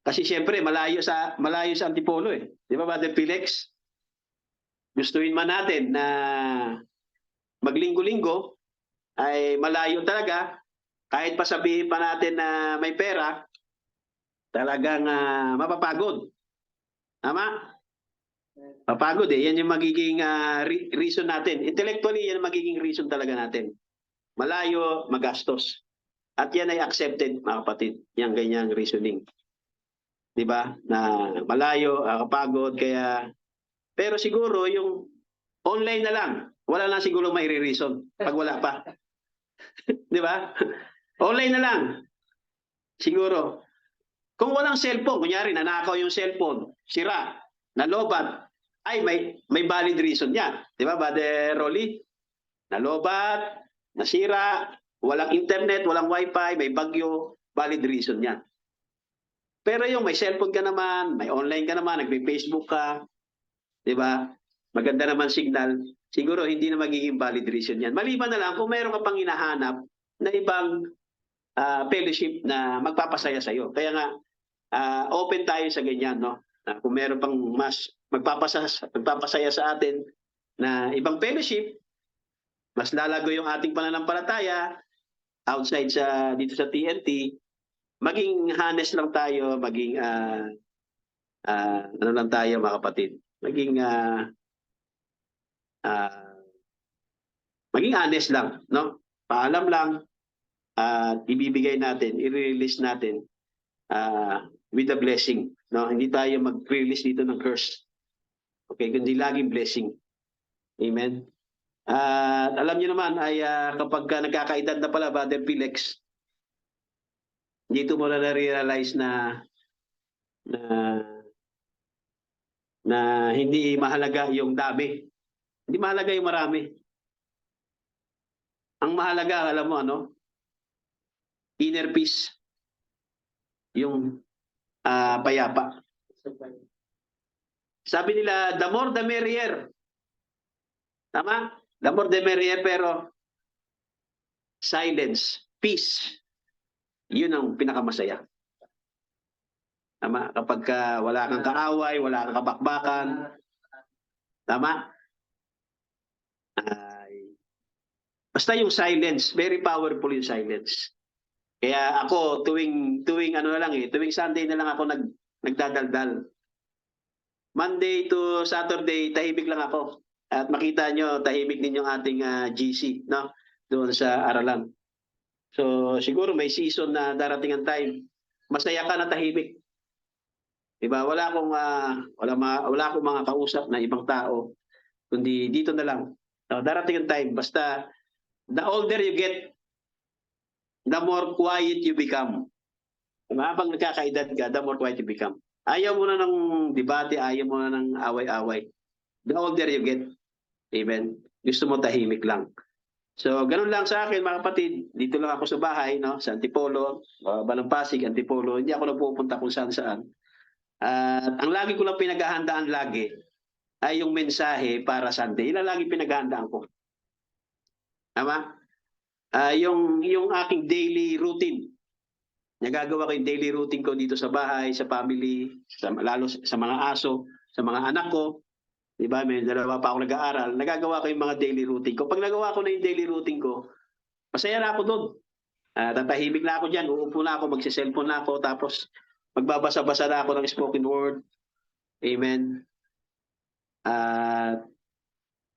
kasi siyempre malayo sa Antipolo eh. Di ba, Brother Felix? Gustuin man natin na maglinggo-linggo ay malayo talaga, kahit pa sabihin pa natin na may pera, talagang mapapagod. Tama? Mapagod eh. Yan yung magiging reason natin. Intellectually, yan ang magiging reason talaga natin. Malayo, magastos. At yan ay accepted, mga kapatid. Yung ganyang reasoning. Diba? Na malayo, kapagod, kaya pero siguro yung online na lang, wala lang siguro may reason pag wala pa. Di ba? Online na lang. Siguro. Kung walang cellphone, kunyari nanakaw yung cellphone, sira, nalobat, ay may valid reason yan. Di ba, Brother Rolly? Nalobat, nasira, walang internet, walang wifi, may bagyo, valid reason yan. Pero yung may cellphone ka naman, may online ka naman, nagbe-Facebook ka, di ba? Maganda naman signal, siguro hindi na magiging valid reason yan. Maliban na lang kung mayroon ka pang hinahanap na ibang fellowship na magpapasaya sa'yo. Kaya nga, open tayo sa ganyan, no? Kung meron pang mas magpapasaya sa atin na ibang fellowship, mas lalago yung ating pananampalataya outside dito sa TNT, maging honest lang tayo, maging ano lang tayo mga kapatid, maging honest lang, no? Paalam lang at ibibigay natin, i-release natin with a blessing, no? Hindi tayo mag-release dito ng curse. Okay, kundi laging blessing. Amen. At alam niyo naman ay kapag nagkakaedad na pala, Brother Felix, dito mo na na-realize na hindi mahalaga yung dami. Hindi mahalaga yung marami. Ang mahalaga, alam mo ano? Inner peace. Yung payapa. Sabi nila, the more the merrier. Tama? The more the merrier, pero silence, peace. Yun ang pinakamasaya. Tama? Kapag wala kang kaaway, wala kang kabakbakan. Tama? Basta yung silence, very powerful yung silence. Kaya ako, tuwing ano na lang tuwing Sunday na lang ako nagdadaldal. Monday to Saturday, tahimik lang ako. At makita nyo, tahimik din yung ating GC, no? Doon sa aralan. So, siguro may season na darating ang time. Masaya ka na tahimik. Diba? Wala akong mga kausap na ibang tao. Kundi dito na lang. So, darating ang time. Basta, the older you get, the more quiet you become. Habang nagkakaedad ka, the more quiet you become. Ayaw mo na ng debate, ayaw mo na ng away-away. The older you get, amen, gusto mo tahimik lang. So, ganun lang sa akin, mga kapatid. Dito lang ako sa bahay, no? Sa Antipolo, Balampasig, Antipolo. Hindi ako nagpupunta kung saan-saan. At ang lagi ko lang pinaghahandaan lagi ay yung mensahe para Sunday. Ilan lagi pinaghahandaan ko. Tama? Yung aking daily routine. Nagagawa ko yung daily routine ko dito sa bahay, sa family, lalo sa mga aso, sa mga anak ko. Diba? May dalawa pa ako nag-aaral. Nagagawa ko yung mga daily routine ko. Pag nagawa ko na yung daily routine ko, masaya na ako doon. Tatahimik na ako dyan. Uupo na ako, magsiselfone na ako. Tapos magbabasa-basa na ako ng spoken word. Amen.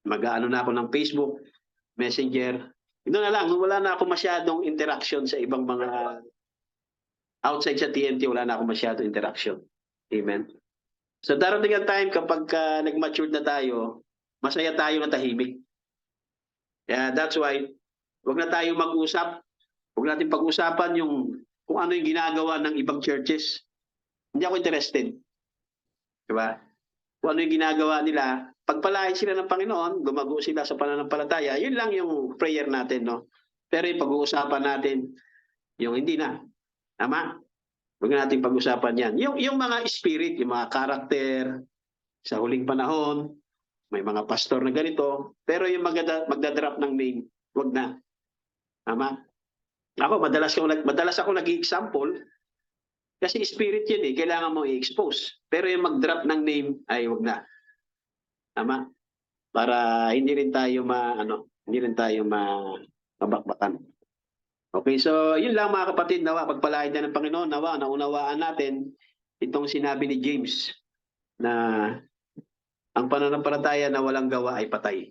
Mag-aano na ako ng Facebook, Messenger. Ito na lang. Wala na ako masyadong interaction sa ibang mga outside sa TNT, wala na ako masyadong interaction. Amen. So darating ang time kapag nag-mature na tayo, masaya tayo na tahimik. Yeah, that's why, wag na tayo mag-usap. Wag natin pag-usapan kung ano yung ginagawa ng ibang churches. Hindi ako interested. Diba? Kung ano yung ginagawa nila, pagpalain sila ng Panginoon, gumago sila sa pananampalataya, yun lang yung prayer natin, no? Pero yung pag-uusapan natin, yung hindi na. Tama? Huwag natin pag-usapan yan. Yung mga spirit, yung mga karakter, sa huling panahon, may mga pastor na ganito, pero yung magdadrop ng name, huwag na. Tama? Ako, madalas ako nag-i-example, kasi spirit yun kailangan mo i-expose. Pero yung mag-drop ng name, ay huwag na. Tama? Para hindi rin tayo mabakbakan. Okay, so yun lang mga kapatid, nawa pagpalain na ng Panginoon, nawa naunawaan natin itong sinabi ni James na ang pananampalataya na walang gawa ay patay.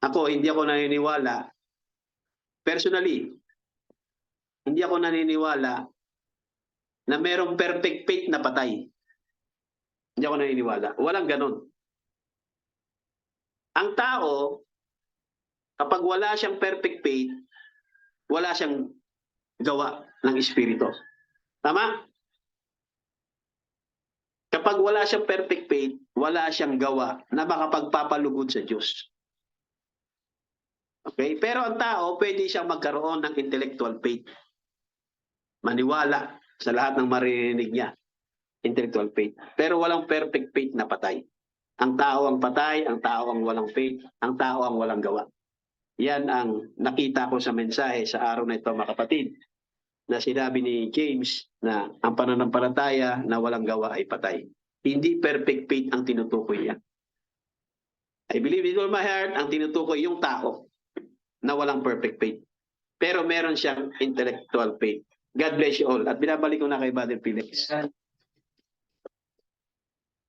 Ako, hindi ako naniniwala, personally, hindi ako naniniwala na merong perfect faith na patay. Hindi ako naniniwala. Walang ganon. Ang tao, kapag wala siyang perfect faith, wala siyang gawa ng Espiritu. Tama? Kapag wala siyang perfect faith, wala siyang gawa na makapagpapalugod sa Diyos. Okay? Pero ang tao, pwede siyang magkaroon ng intellectual faith. Maniwala sa lahat ng maririnig niya. Intellectual faith. Pero walang perfect faith na patay. Ang tao ang patay, ang tao ang walang faith, ang tao ang walang gawa. Yan ang nakita ko sa mensahe sa araw na ito, mga kapatid, na sinabi ni James na ang pananampalataya na walang gawa ay patay. Hindi perfect faith ang tinutukoy niya. I believe with all my heart, ang tinutukoy yung tao na walang perfect faith. Pero meron siyang intellectual faith. God bless you all. At binabalik ko na kay Brother Felix.